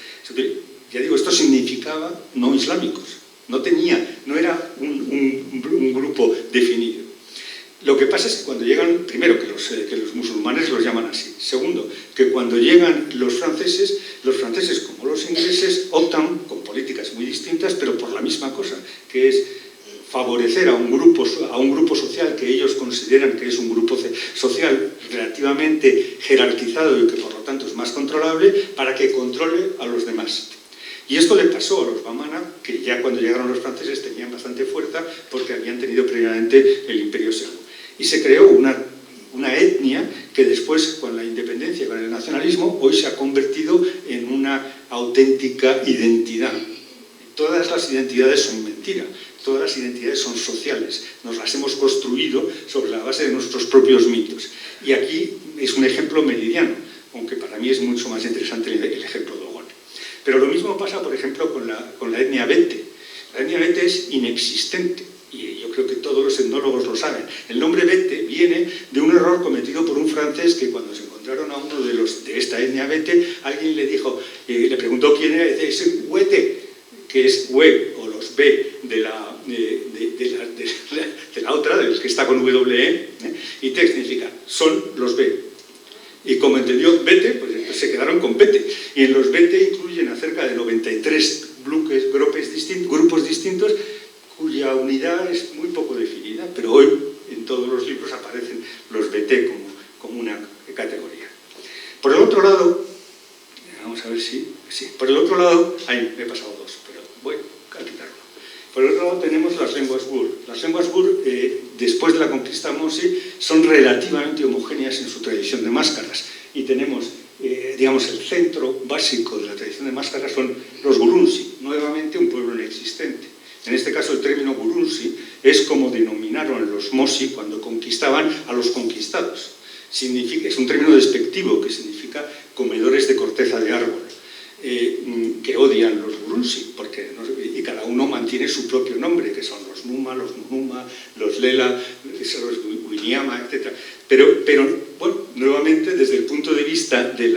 ya digo, esto significaba no islámicos, no era un grupo definido. Lo que pasa es que cuando llegan, primero, que los musulmanes los llaman así. Segundo, que cuando llegan los franceses como los ingleses optan con políticas muy distintas, pero por la misma cosa, que es favorecer a un grupo social que ellos consideran que es un grupo social relativamente jerarquizado y que por lo tanto es más controlable, para que controle a los demás. Y esto le pasó a los Bamana, que ya cuando llegaron los franceses tenían bastante fuerza porque habían tenido previamente el Imperio Segú. Y se creó una etnia que después, con la independencia, con el nacionalismo, hoy se ha convertido en una auténtica identidad. Todas las identidades son mentira. Todas las identidades son sociales, nos las hemos construido sobre la base de nuestros propios mitos. Y aquí es un ejemplo meridiano, aunque para mí es mucho más interesante el ejemplo de Ogón. Pero lo mismo pasa, por ejemplo, con la etnia Bete. La etnia Bete es inexistente, y yo creo que todos los etnólogos lo saben. El nombre Bete viene de un error cometido por un francés que cuando se encontraron a uno de esta etnia Bete, alguien le dijo, le preguntó quién era, y dice, es Huete, que es Hue, o los B de la otra, de los que está con WE, y Te significa, son los B. Y como entendió Bete, pues se quedaron con Bete. Y en los Bete incluyen a cerca de 93 grupos distintos, cuya unidad es muy poco definida, pero hoy en todos los libros aparecen los Bete como una categoría. Por el otro lado, vamos a ver si... Sí, por el otro lado, ahí me he pasado dos, pero voy a quitarlo. Por el otro lado tenemos las lenguas Gur. Las lenguas Gur, mosi son relativamente homogéneas en su tradición de máscaras. Y tenemos, digamos, el centro básico de la tradición de máscaras son los Gurunsi, nuevamente un pueblo inexistente. En este caso, el término Gurunsi es como denominaron los mosi cuando conquistaban a los conquistados. Es un término despectivo que significa comedores de corteza de árbol, que odian los Gurunsi, y cada uno mantiene su propio nombre, que son los Numa, los Nunuma, los Lela, los Winyama, etc. Pero bueno, nuevamente, desde el punto de vista de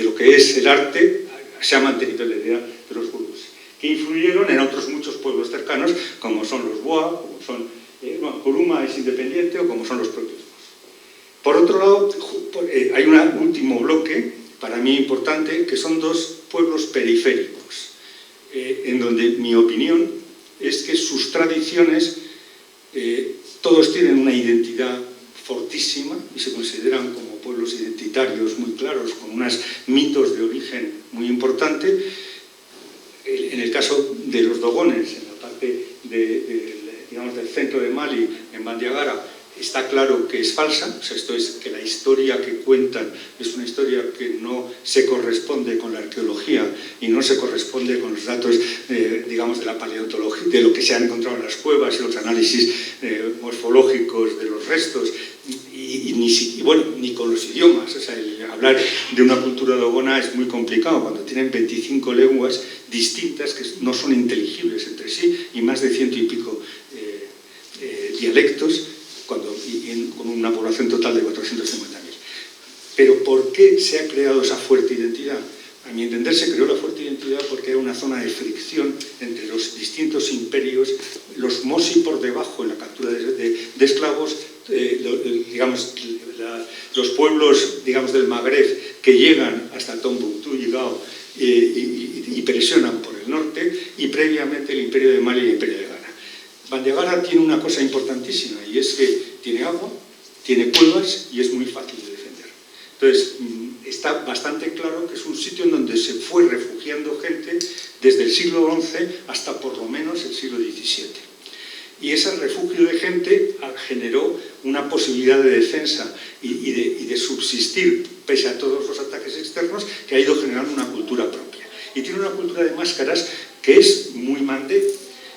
lo que es el arte, se ha mantenido la idea de los Gurunsi, que influyeron en otros muchos pueblos cercanos, como son los Boa, como son, Kuruma es independiente, o como son los propios. Por otro lado, hay un último bloque, para mí importante, que son dos pueblos periféricos, en donde mi opinión es que sus tradiciones, todos tienen una identidad fortísima y se consideran como pueblos identitarios muy claros, con unos mitos de origen muy importante. En el caso de los dogones, en la parte digamos, del centro de Mali, en Bandiagara, está claro que es falsa, o sea, esto es que la historia que cuentan es una historia que no se corresponde con la arqueología y no se corresponde con los datos, digamos, de la paleontología, de lo que se han encontrado en las cuevas y los análisis morfológicos de los restos, ni con los idiomas. O sea, hablar de una cultura dogona es muy complicado cuando tienen 25 lenguas distintas que no son inteligibles entre sí y más de 100 y pico dialectos, con una población total de 450.000. Pero ¿por qué se ha creado esa fuerte identidad? A mi entender, se creó la fuerte identidad porque era una zona de fricción entre los distintos imperios, los mosi por debajo en la captura de esclavos, digamos, los pueblos, digamos, del Magreb que llegan hasta Tombuctú y Gao y presionan por el norte, y previamente el imperio de Mali y el imperio de Ghana. Bandiagara tiene una cosa importantísima, y es que tiene agua, tiene cuevas y es muy fácil de defender. Entonces, está bastante claro que es un sitio en donde se fue refugiando gente desde el siglo XI hasta por lo menos el siglo XVII. Y ese refugio de gente generó una posibilidad de defensa y de subsistir pese a todos los ataques externos, que ha ido generando una cultura propia. Y tiene una cultura de máscaras que es muy mandé,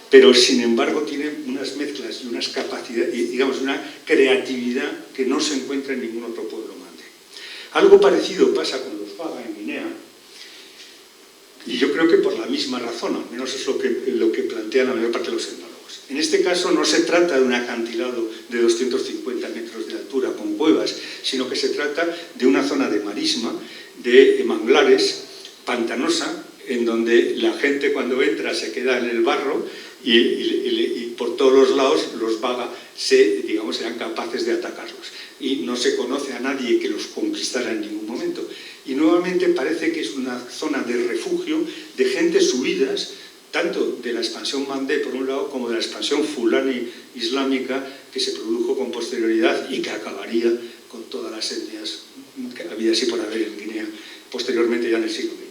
pero sin embargo tiene unas mezclas y unas capacidades, digamos, una creatividad que no se encuentra en ningún otro pueblo mandé. Algo parecido pasa con los Baga en Guinea, y yo creo que por la misma razón, al menos es lo que plantean la mayor parte de los etnólogos. En este caso no se trata de un acantilado de 250 metros de altura con cuevas, sino que se trata de una zona de marisma, de manglares, pantanosa, en donde la gente cuando entra se queda en el barro y por todos los lados los Baga eran capaces de atacarlos. Y no se conoce a nadie que los conquistara en ningún momento. Y nuevamente parece que es una zona de refugio de gentes subidas, tanto de la expansión mandé por un lado, como de la expansión fulani islámica que se produjo con posterioridad y que acabaría con todas las etnias que había así por haber en Guinea posteriormente, ya en el siglo XX.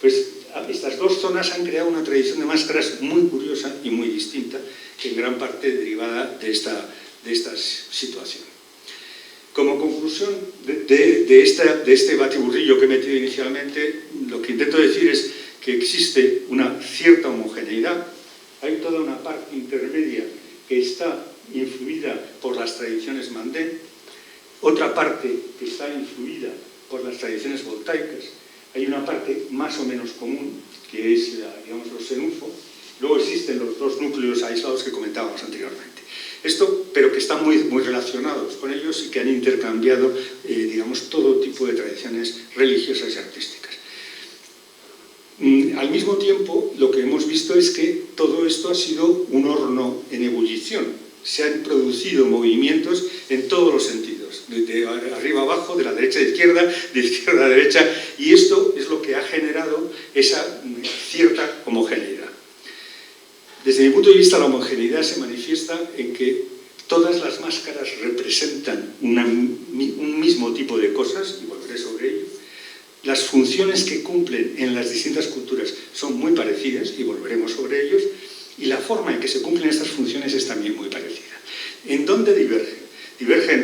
Pues estas dos zonas han creado una tradición de máscaras muy curiosa y muy distinta, que en gran parte derivada de esta situación. Como conclusión de este batiburrillo que he metido inicialmente, lo que intento decir es que existe una cierta homogeneidad, hay toda una parte intermedia que está influida por las tradiciones mandé, otra parte que está influida por las tradiciones voltaicas, hay una parte más o menos común, que es, digamos, los senufo, luego existen los dos núcleos aislados que comentábamos anteriormente. Pero que están muy relacionados con ellos y que han intercambiado, digamos, todo tipo de tradiciones religiosas y artísticas. Al mismo tiempo, lo que hemos visto es que todo esto ha sido un horno en ebullición. Se han producido movimientos en todos los sentidos, de arriba a abajo, de la derecha a izquierda, de izquierda a derecha, y esto es lo que ha generado esa cierta homogeneidad. Desde mi punto de vista, la homogeneidad se manifiesta en que todas las máscaras representan un mismo tipo de cosas, y volveré sobre ello. Las funciones que cumplen en las distintas culturas son muy parecidas, y volveremos sobre ellos, y la forma en que se cumplen estas funciones es también muy parecida. ¿En dónde divergen? Divergen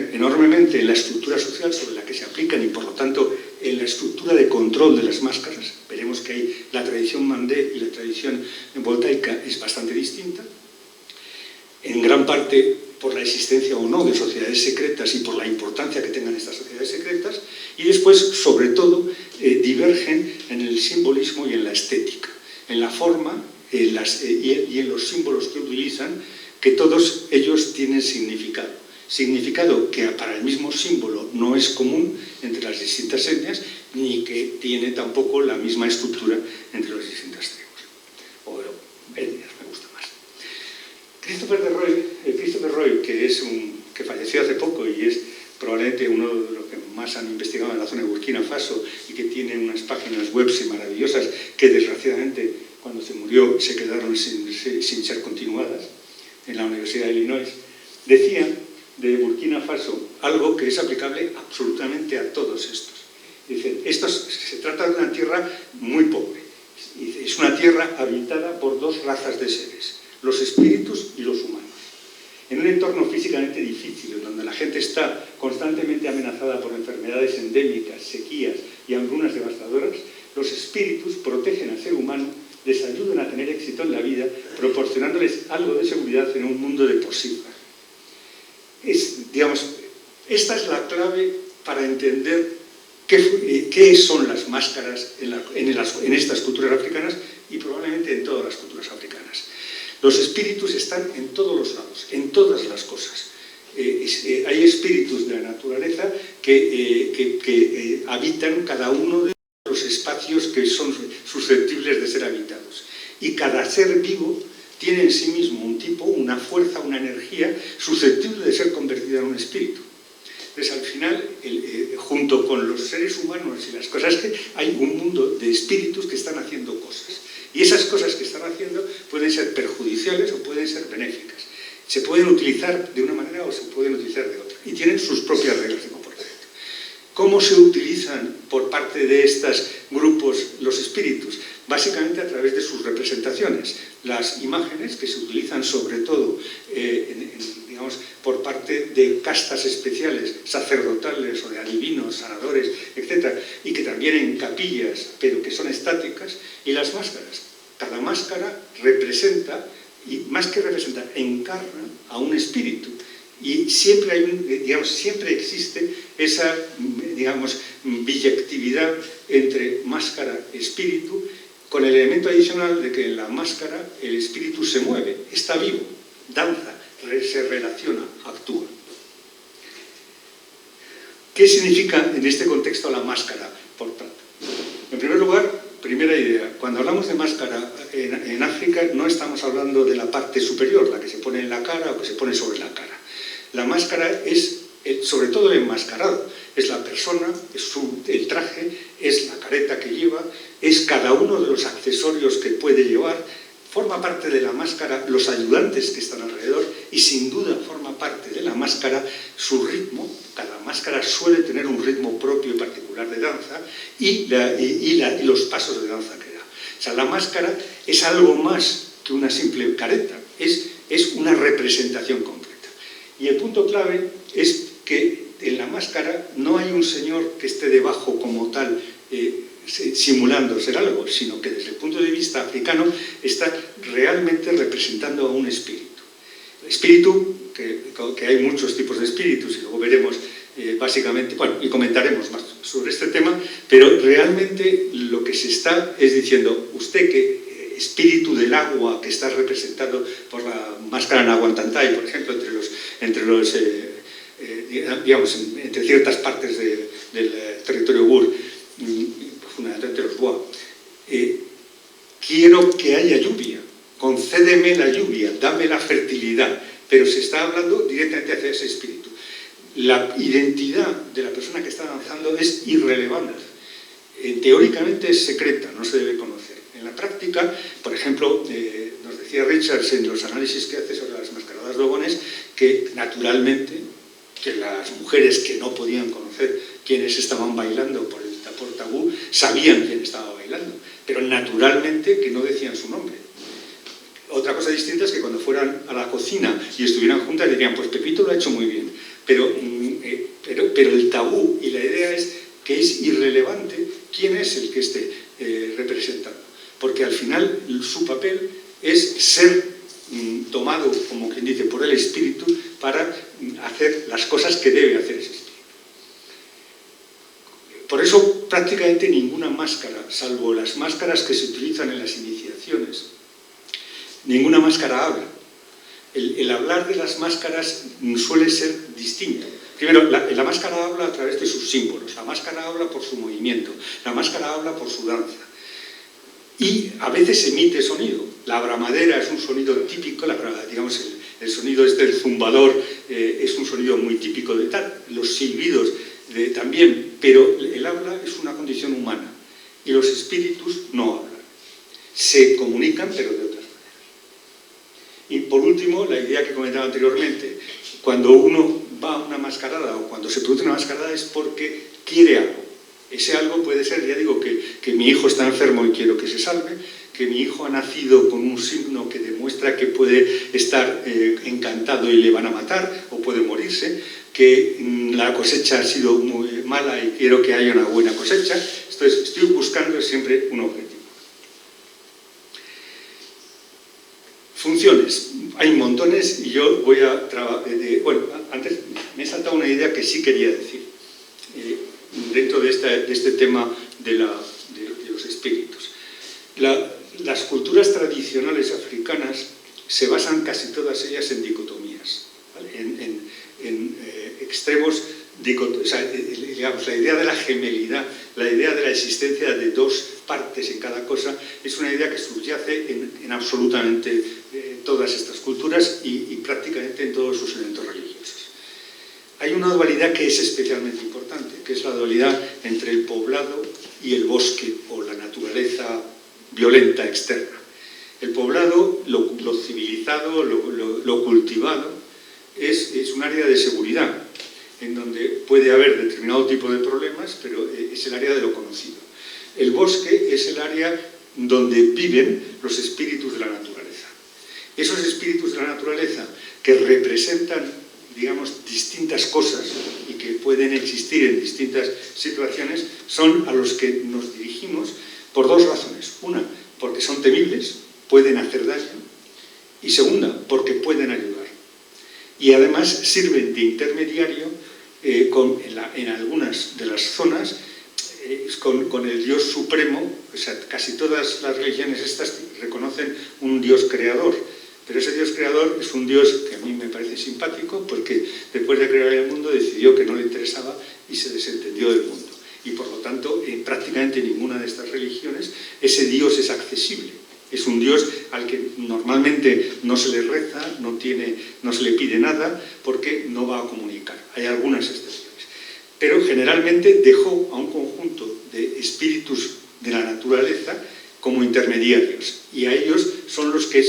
solamente en la estructura social sobre la que se aplican y, por lo tanto, en la estructura de control de las máscaras. Veremos que hay la tradición mandé y la tradición voltaica es bastante distinta. En gran parte por la existencia o no de sociedades secretas y por la importancia que tengan estas sociedades secretas. Y después, sobre todo, divergen en el simbolismo y en la estética, en la forma y en los símbolos que utilizan, que todos ellos tienen significado. Significado que para el mismo símbolo no es común entre las distintas etnias, ni que tiene tampoco la misma estructura entre las distintas tribus. O etnias, me gusta más. Christopher Roy, que falleció hace poco y es probablemente uno de los que más han investigado en la zona de Burkina Faso y que tiene unas páginas web maravillosas que desgraciadamente cuando se murió se quedaron sin ser continuadas en la Universidad de Illinois, decía de Burkina Faso algo que es aplicable absolutamente a todos estos. Dice, se trata de una tierra muy pobre. Es una tierra habitada por dos razas de seres, los espíritus y los humanos. En un entorno físicamente difícil, en donde la gente está constantemente amenazada por enfermedades endémicas, sequías y hambrunas devastadoras, los espíritus protegen al ser humano, les ayudan a tener éxito en la vida, proporcionándoles algo de seguridad en un mundo de por sí. Esta es la clave para entender qué son las máscaras en estas culturas africanas y probablemente en todas las culturas africanas. Los espíritus están en todos los lados, en todas las cosas. Hay espíritus de la naturaleza que habitan cada uno de los espacios que son susceptibles de ser habitados. Y cada ser vivo tiene en sí mismo un tipo, una fuerza, una energía susceptible de ser convertida en un espíritu. Entonces, al final, junto con los seres humanos y las cosas, hay un mundo de espíritus que están haciendo cosas. Y esas cosas que están haciendo pueden ser perjudiciales o pueden ser benéficas. Se pueden utilizar de una manera o se pueden utilizar de otra. Y tienen sus propias reglas de comportamiento. ¿Cómo se utilizan por parte de estos grupos los espíritus? Básicamente a través de sus representaciones. Las imágenes que se utilizan sobre todo por parte de castas especiales, sacerdotales o de adivinos, sanadores, etc. Y que también en capillas, pero que son estáticas. Y las máscaras. Cada máscara representa, y más que representa, encarna a un espíritu. Y siempre siempre existe esa, biyectividad entre máscara y espíritu, con el elemento adicional de que en la máscara el espíritu se mueve, está vivo, danza, se relaciona, actúa. ¿Qué significa en este contexto la máscara, por tanto? En primer lugar, primera idea, cuando hablamos de máscara en África no estamos hablando de la parte superior, la que se pone en la cara o que se pone sobre la cara. La máscara es, sobre todo el enmascarado, es la persona, es el traje, es la careta que lleva, es cada uno de los accesorios que puede llevar, forma parte de la máscara los ayudantes que están alrededor y sin duda forma parte de la máscara su ritmo. Cada máscara suele tener un ritmo propio y particular de danza y los pasos de danza que da. O sea, la máscara es algo más que una simple careta, es una representación completa. Y el punto clave es que en la máscara no hay un señor que esté debajo como tal, simulando ser algo, sino que desde el punto de vista africano está realmente representando a un espíritu. El espíritu, que hay muchos tipos de espíritus, y luego veremos básicamente, y comentaremos más sobre este tema, pero realmente lo que se está es diciendo, usted que espíritu del agua que está representado por la máscara Nahuantantai, por ejemplo, entre ciertas partes del territorio Bur, fundamentalmente los Boa, quiero que haya lluvia, concédeme la lluvia, dame la fertilidad, pero se está hablando directamente hacia ese espíritu. La identidad de la persona que está danzando es irrelevante. Teóricamente es secreta, no se debe conocer. En la práctica, por ejemplo, nos decía Richards en los análisis que hace sobre las mascaradas dogones, que naturalmente que las mujeres que no podían conocer quiénes estaban bailando por tabú, sabían quién estaba bailando, pero naturalmente que no decían su nombre. Otra cosa distinta es que cuando fueran a la cocina y estuvieran juntas dirían, pues Pepito lo ha hecho muy bien, Pero el tabú y la idea es que es irrelevante quién es el que esté representando, porque al final su papel es ser tomado, como quien dice, por el espíritu para hacer las cosas que debe hacer ese espíritu. Por eso prácticamente ninguna máscara, salvo las máscaras que se utilizan en las iniciaciones, ninguna máscara habla. El hablar de las máscaras suele ser distinto. Primero, la máscara habla a través de sus símbolos, la máscara habla por su movimiento, la máscara habla por su danza. Y a veces emite sonido. La bramadera es un sonido típico, digamos, el sonido del zumbador es un sonido muy típico de tal, los silbidos también, pero el habla es una condición humana y los espíritus no hablan. Se comunican, pero de otras maneras. Y por último, la idea que comentaba anteriormente, cuando uno va a una mascarada o cuando se produce una mascarada es porque quiere algo. Ese algo puede ser, ya digo, que mi hijo está enfermo y quiero que se salve, que mi hijo ha nacido con un signo que demuestra que puede estar encantado y le van a matar o puede morirse, que la cosecha ha sido muy mala y quiero que haya una buena cosecha. Entonces, estoy buscando siempre un objetivo. Funciones. Hay montones y yo voy a trabajar... Bueno, antes me he saltado una idea que sí quería decir. Dentro de este tema de los espíritus. Las culturas tradicionales africanas se basan casi todas ellas en dicotomías, ¿vale? En extremos, o sea, digamos, la idea de la gemelidad, la idea de la existencia de dos partes en cada cosa, es una idea que subyace en absolutamente todas estas culturas y prácticamente en todos sus eventos religiosos. Hay una dualidad que es especialmente importante, que es la dualidad entre el poblado y el bosque, o la naturaleza violenta externa. El poblado, lo civilizado, lo cultivado, es un área de seguridad, en donde puede haber determinado tipo de problemas, pero es el área de lo conocido. El bosque es el área donde viven los espíritus de la naturaleza. Esos espíritus de la naturaleza que representan, digamos, distintas cosas y que pueden existir en distintas situaciones, son a los que nos dirigimos por dos razones. Una, porque son temibles, pueden hacer daño, y segunda, porque pueden ayudar. Y además sirven de intermediario en algunas de las zonas con el Dios supremo. O sea, casi todas las religiones estas reconocen un Dios creador. Pero ese Dios creador es un Dios que a mí me parece simpático porque después de crear el mundo decidió que no le interesaba y se desentendió del mundo. Y por lo tanto, en prácticamente ninguna de estas religiones ese Dios es accesible. Es un Dios al que normalmente no se le reza, no se le pide nada porque no va a comunicar. Hay algunas excepciones. Pero generalmente dejó a un conjunto de espíritus de la naturaleza como intermediarios, y a ellos son los que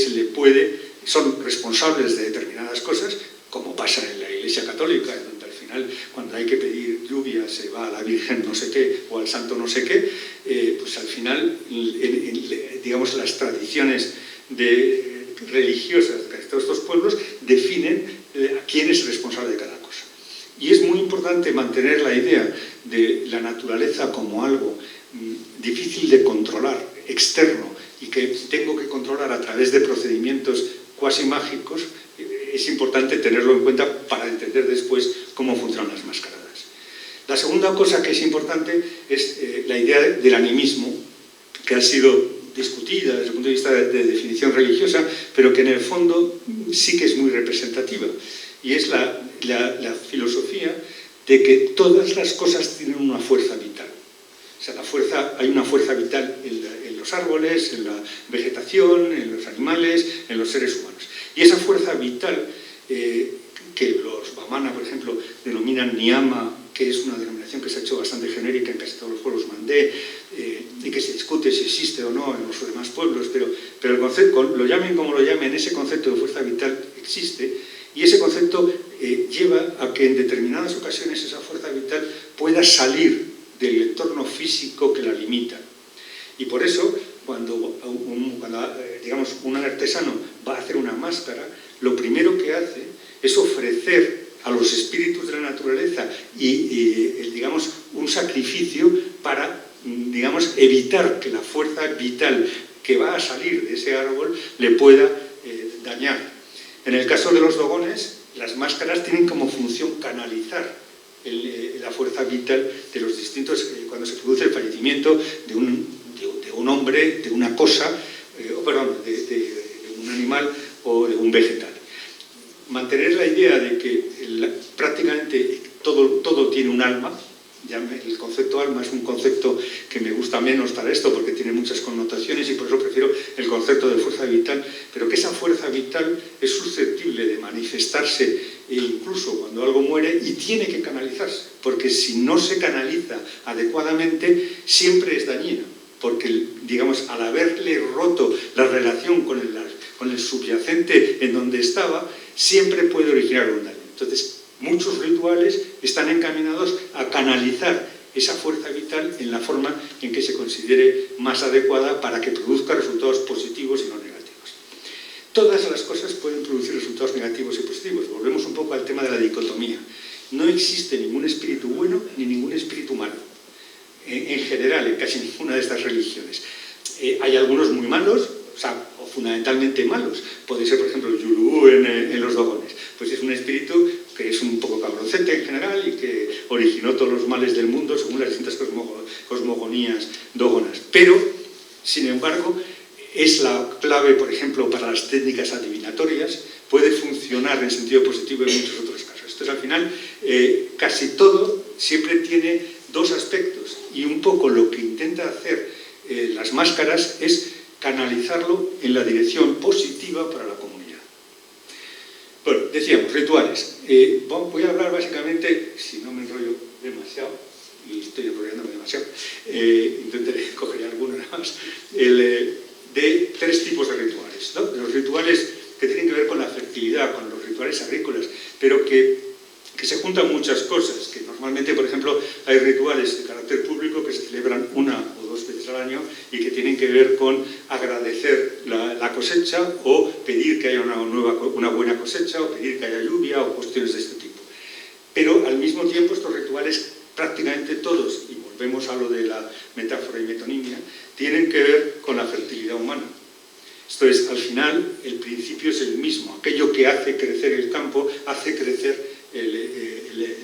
son responsables de determinadas cosas, como pasa en la Iglesia Católica, donde al final, cuando hay que pedir lluvia, se va a la Virgen no sé qué, o al Santo no sé qué, pues al final, digamos, las tradiciones religiosas de todos estos pueblos definen a quién es responsable de cada cosa. Y es muy importante mantener la idea de la naturaleza como algo difícil de controlar, externo, y que tengo que controlar a través de procedimientos cuasi mágicos. Es importante tenerlo en cuenta para entender después cómo funcionan las mascaradas. La segunda cosa que es importante es la idea del animismo, que ha sido discutida desde el punto de vista de definición religiosa, pero que en el fondo sí que es muy representativa, y es la filosofía de que todas las cosas tienen una fuerza vital. O sea, hay una fuerza vital en los árboles, en la vegetación, en los animales, en los seres humanos. Y esa fuerza vital, que los Vamana, por ejemplo, denominan Niyama, que es una denominación que se ha hecho bastante genérica en casi todos los pueblos mandé, y que se discute si existe o no en los demás pueblos, pero el concepto, lo llamen como lo llamen, ese concepto de fuerza vital existe, y ese concepto lleva a que en determinadas ocasiones esa fuerza vital pueda salir del entorno físico que la limita. Y por eso, cuando digamos, un artesano va a hacer una máscara, lo primero que hace es ofrecer a los espíritus de la naturaleza y digamos, un sacrificio para, digamos, evitar que la fuerza vital que va a salir de ese árbol le pueda dañar. En el caso de los dogones, las máscaras tienen como función canalizar la fuerza vital de los distintos, cuando se produce el fallecimiento de un hombre, de una cosa, perdón, de un animal o de un vegetal. Mantener la idea de que prácticamente todo tiene un alma. Ya el concepto alma es un concepto que me gusta menos para esto porque tiene muchas connotaciones y por eso prefiero el concepto de fuerza vital, pero que esa fuerza vital es susceptible de manifestarse incluso cuando algo muere y tiene que canalizarse, porque si no se canaliza adecuadamente siempre es dañina, porque digamos, al haberle roto la relación con el subyacente en donde estaba, siempre puede originar un daño. Entonces, muchos rituales están encaminados a canalizar esa fuerza vital en la forma en que se considere más adecuada para que produzca resultados positivos y no negativos. Todas las cosas pueden producir resultados negativos y positivos. Volvemos un poco al tema de la dicotomía. No existe ningún espíritu bueno ni ningún espíritu malo. En general, en casi ninguna de estas religiones. Hay algunos muy malos, o fundamentalmente malos. Puede ser, por ejemplo, el Yulú en los dogones. Pues es un espíritu que es un poco cabroncete en general y que originó todos los males del mundo según las distintas cosmogonías dogonas. Pero, sin embargo, es la clave, por ejemplo, para las técnicas adivinatorias, puede funcionar en sentido positivo en muchos otros casos. Entonces, al final, casi todo siempre tiene dos aspectos y un poco lo que intenta hacer las máscaras es canalizarlo en la dirección positiva para la comunidad. Bueno, decíamos, rituales. Voy a hablar básicamente, si no me enrollo demasiado, y estoy enrollándome demasiado, intentaré coger alguno nada más, de tres tipos de rituales, ¿no? Los rituales que tienen que ver con la fertilidad, con los rituales agrícolas, pero que se juntan muchas cosas, que normalmente, por ejemplo, hay rituales de carácter público que se celebran una o dos veces al año y que tienen que ver con agradecer la cosecha o pedir que haya una buena cosecha o pedir que haya lluvia o cuestiones de este tipo. Pero al mismo tiempo estos rituales, prácticamente todos, y volvemos a lo de la metáfora y metonimia, tienen que ver con la fertilidad humana. Esto es, al final, el principio es el mismo. Aquello que hace crecer el campo, hace crecer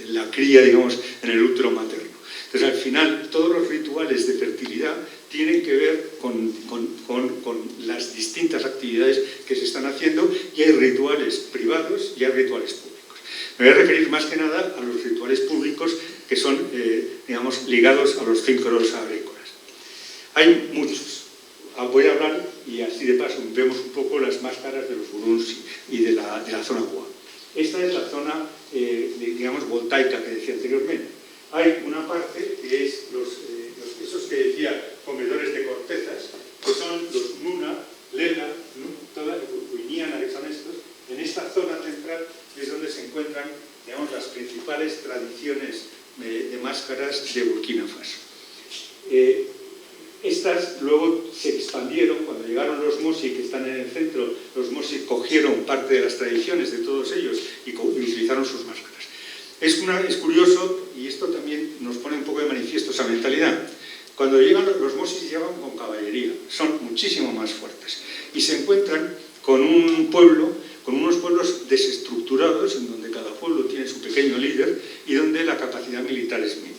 la cría, digamos, en el útero materno. Entonces, al final, todos los rituales de fertilidad tienen que ver con las distintas actividades que se están haciendo y hay rituales privados y hay rituales públicos. Me voy a referir más que nada a los rituales públicos que son, digamos, ligados a los círculos agrícolas. Hay muchos. Voy a hablar, y así de paso vemos un poco las máscaras de los Gurunsi y de la zona Gua. Esta es la zona, digamos, voltaica que decía anteriormente. Hay una parte que es esos que decía comedores de cortezas, que son los Nuna, Lela, Uiniana, que son estos. En esta zona central es donde se encuentran, digamos, las principales tradiciones de máscaras de Burkina Faso. Estas luego se expandieron, cuando llegaron los Mosi, que están en el centro, los Mosi cogieron parte de las tradiciones de todos ellos y utilizaron sus máscaras. Es curioso, y esto también nos pone un poco de manifiesto esa mentalidad. Cuando llegan los Mosi llegan con caballería, son muchísimo más fuertes, y se encuentran con un pueblo, con unos pueblos desestructurados, en donde cada pueblo tiene su pequeño líder y donde la capacidad militar es mínima.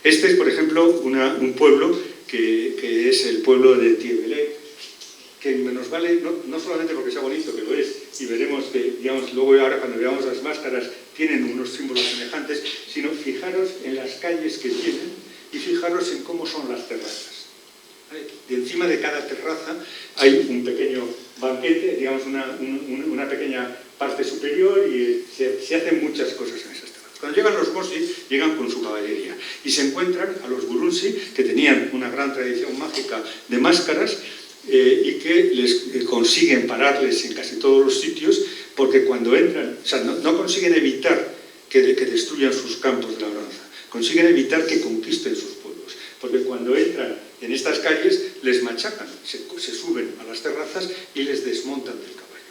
Este es, por ejemplo, un pueblo que es el pueblo de Tiebelé, que nos vale no solamente porque sea bonito, que lo es, y veremos que, digamos, luego ahora cuando veamos las máscaras tienen unos símbolos semejantes, sino fijaros en las calles que tienen y fijaros en cómo son las terrazas. De encima de cada terraza hay un pequeño banquete, digamos una pequeña parte superior y se hacen muchas cosas en esas terrazas. Cuando llegan los Mosi, llegan con su caballería y se encuentran a los Gurunsi, que tenían una gran tradición mágica de máscaras y que les consiguen pararles en casi todos los sitios, porque cuando entran, o sea, no consiguen evitar que destruyan sus campos de labranza, consiguen evitar que conquisten sus pueblos, porque cuando entran en estas calles les machacan, se suben a las terrazas y les desmontan del caballo.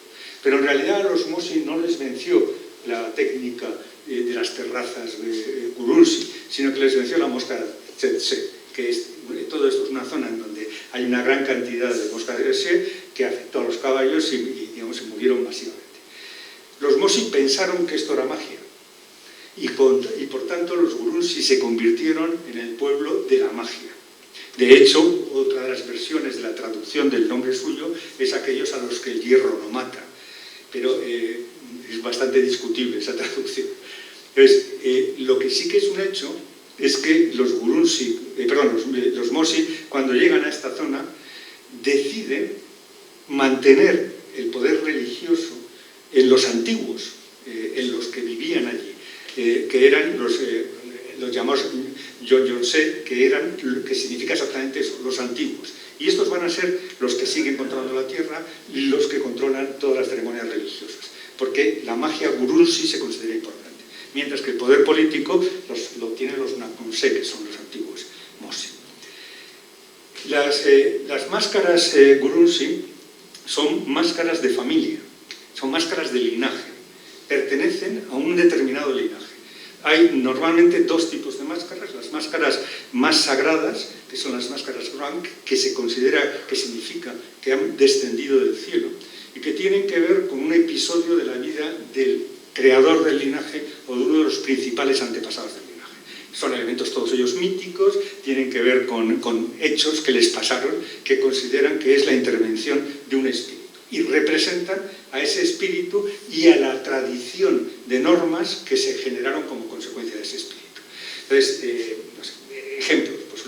Pero en realidad a los Mosi no les venció la técnica de las terrazas de Gurunsi, sino que les venció la mosca tsetse, que es, todo esto es una zona en donde hay una gran cantidad de mosca tsetse que afectó a los caballos y digamos, se murieron masivamente. Los Mosi pensaron que esto era magia y por tanto los Gurunsi se convirtieron en el pueblo de la magia. De hecho, otra de las versiones de la traducción del nombre suyo es aquellos a los que el hierro no mata, pero es bastante discutible esa traducción. Entonces, lo que sí que es un hecho es que los los Mosi, cuando llegan a esta zona, deciden mantener el poder religioso en los antiguos, en los que vivían allí, que eran los llamados Yonse, que significa exactamente eso, los antiguos. Y estos van a ser los que siguen controlando la tierra y los que controlan todas las ceremonias religiosas, porque la magia Gurunsi se considera importante, mientras que el poder político lo tienen los Napunse, que son los antiguos Mosi. Las máscaras Gurunsi son máscaras de familia, son máscaras de linaje, pertenecen a un determinado linaje. Hay normalmente dos tipos de máscaras: las máscaras más sagradas, que son las máscaras Rank, que se considera, que significa que han descendido del cielo, y que tienen que ver con un episodio de la vida del creador del linaje o de uno de los principales antepasados del linaje. Son elementos todos ellos míticos, tienen que ver con hechos que les pasaron, que consideran que es la intervención de un espíritu, y representan a ese espíritu y a la tradición de normas que se generaron como consecuencia de ese espíritu. Entonces, no sé, ejemplos, pues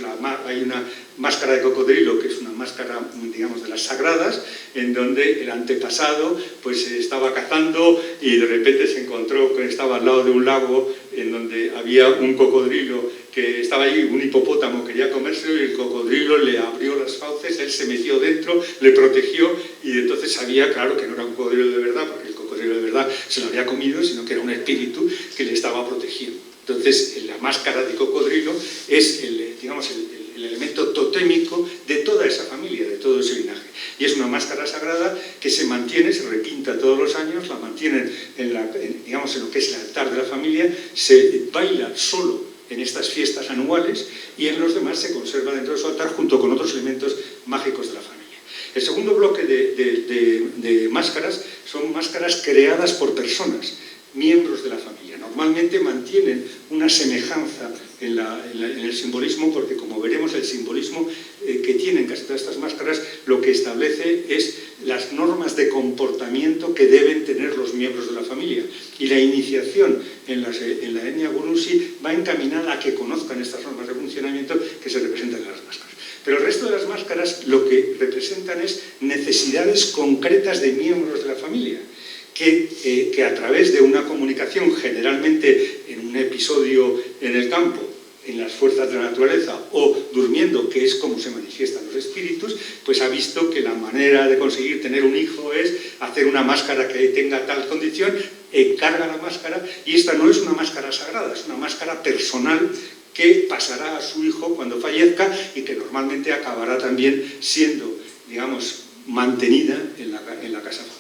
hay una máscara de cocodrilo, que es una máscara, digamos, de las sagradas, en donde el antepasado pues estaba cazando y de repente se encontró que estaba al lado de un lago en donde había un cocodrilo que estaba allí, un hipopótamo quería comérselo y el cocodrilo le abrió las fauces, él se metió dentro, le protegió y entonces sabía, claro, que no era un cocodrilo de verdad, porque el cocodrilo de verdad se lo había comido, sino que era un espíritu que le estaba protegiendo. Entonces, la máscara de cocodrilo es el elemento totémico de toda esa familia, de todo ese linaje. Y es una máscara sagrada que se mantiene, se repinta todos los años, la mantienen en lo que es el altar de la familia, se baila solo en estas fiestas anuales y en los demás se conserva dentro de su altar junto con otros elementos mágicos de la familia. El segundo bloque de máscaras son máscaras creadas por personas, miembros de la familia. Normalmente mantienen una semejanza en el simbolismo, porque como veremos, el simbolismo que tienen casi todas estas máscaras lo que establece es las normas de comportamiento que deben tener los miembros de la familia. Y la iniciación en la etnia Gurunsi va encaminada a que conozcan estas normas de funcionamiento que se representan en las máscaras. Pero el resto de las máscaras lo que representan es necesidades concretas de miembros de la familia, que a través de una comunicación, generalmente en un episodio en el campo, en las fuerzas de la naturaleza o durmiendo, que es como se manifiestan los espíritus, pues ha visto que la manera de conseguir tener un hijo es hacer una máscara que tenga tal condición, encarga la máscara, y esta no es una máscara sagrada, es una máscara personal que pasará a su hijo cuando fallezca y que normalmente acabará también siendo, digamos, mantenida en la casa familiar.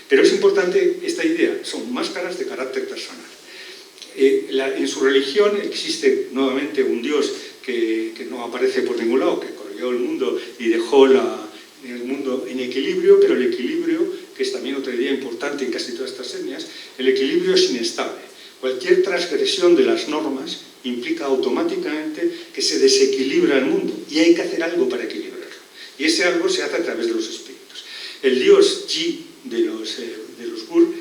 Pero es importante esta idea, son máscaras de carácter personal. En su religión existe nuevamente un dios que no aparece por ningún lado, que corrió el mundo y dejó el mundo en equilibrio, pero el equilibrio, que es también otra idea importante en casi todas estas etnias, el equilibrio es inestable. Cualquier transgresión de las normas implica automáticamente que se desequilibra el mundo y hay que hacer algo para equilibrarlo. Y ese algo se hace a través de los espíritus. El dios Ji de los Gur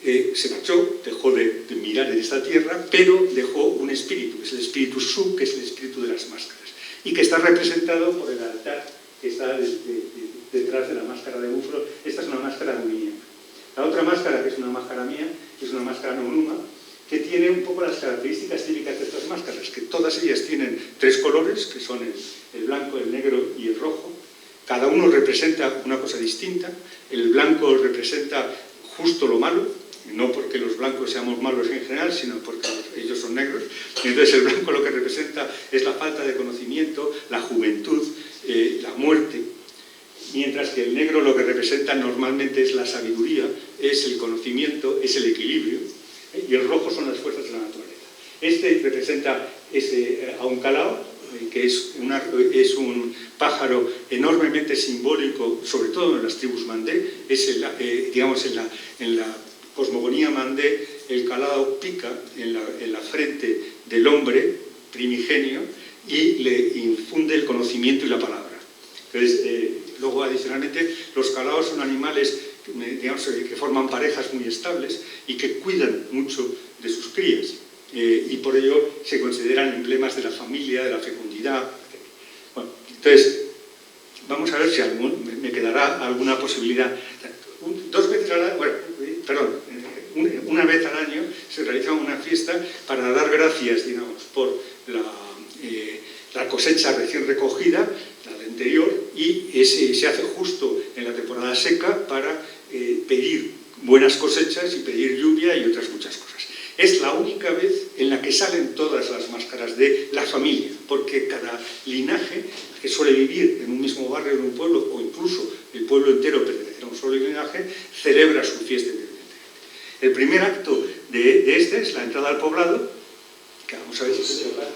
se marchó, dejó de mirar en esta tierra, pero dejó un espíritu, que es el espíritu Su, que es el espíritu de las máscaras, y que está representado por el altar que está detrás de la máscara de búfalo. Esta es una máscara de un niño. La otra máscara, que es una máscara mía, es una máscara Nonuma, que tiene un poco las características típicas de estas máscaras, que todas ellas tienen tres colores, que son el blanco, el negro y el rojo. Cada uno representa una cosa distinta. El blanco representa justo lo malo, no porque los blancos seamos malos en general, sino porque ellos son negros. Entonces el blanco lo que representa es la falta de conocimiento, la juventud, la muerte, mientras que el negro lo que representa normalmente es la sabiduría, es el conocimiento, es el equilibrio. Y el rojo son las fuerzas de la naturaleza. Este representa a un calao, que es un pájaro enormemente simbólico, sobre todo en las tribus mandé. Digamos, en la cosmogonía mandé, el calao pica en la frente del hombre primigenio y le infunde el conocimiento y la palabra. Entonces, luego, adicionalmente, los calaos son animales, digamos, que forman parejas muy estables y que cuidan mucho de sus crías. Y por ello se consideran emblemas de la familia, de la fecundidad, etc. Bueno, entonces, vamos a ver si me quedará alguna posibilidad. Una vez al año se realiza una fiesta para dar gracias, digamos, por la cosecha recién recogida, la de anterior, y se hace justo en la temporada seca para pedir buenas cosechas y pedir lluvia y otras muchas cosas. Es la única vez en la que salen todas las máscaras de la familia, porque cada linaje que suele vivir en un mismo barrio, en un pueblo, o incluso el pueblo entero pertenece a un solo linaje, celebra su fiesta independientemente. El primer acto de este es la entrada al poblado, que vamos a ver si se toca,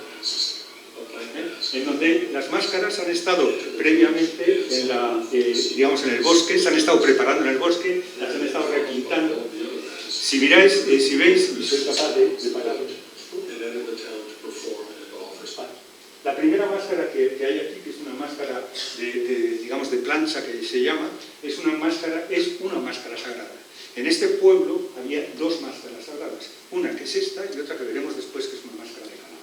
en donde las máscaras han estado previamente digamos, en el bosque, se han estado preparando en el bosque, las han estado repintando. Si veis, y soy capaz de pararos. La primera máscara que hay aquí, que es una máscara digamos, de plancha, que se llama, es una máscara sagrada. En este pueblo había dos máscaras sagradas, una que es esta y otra que veremos después, que es una máscara de calao.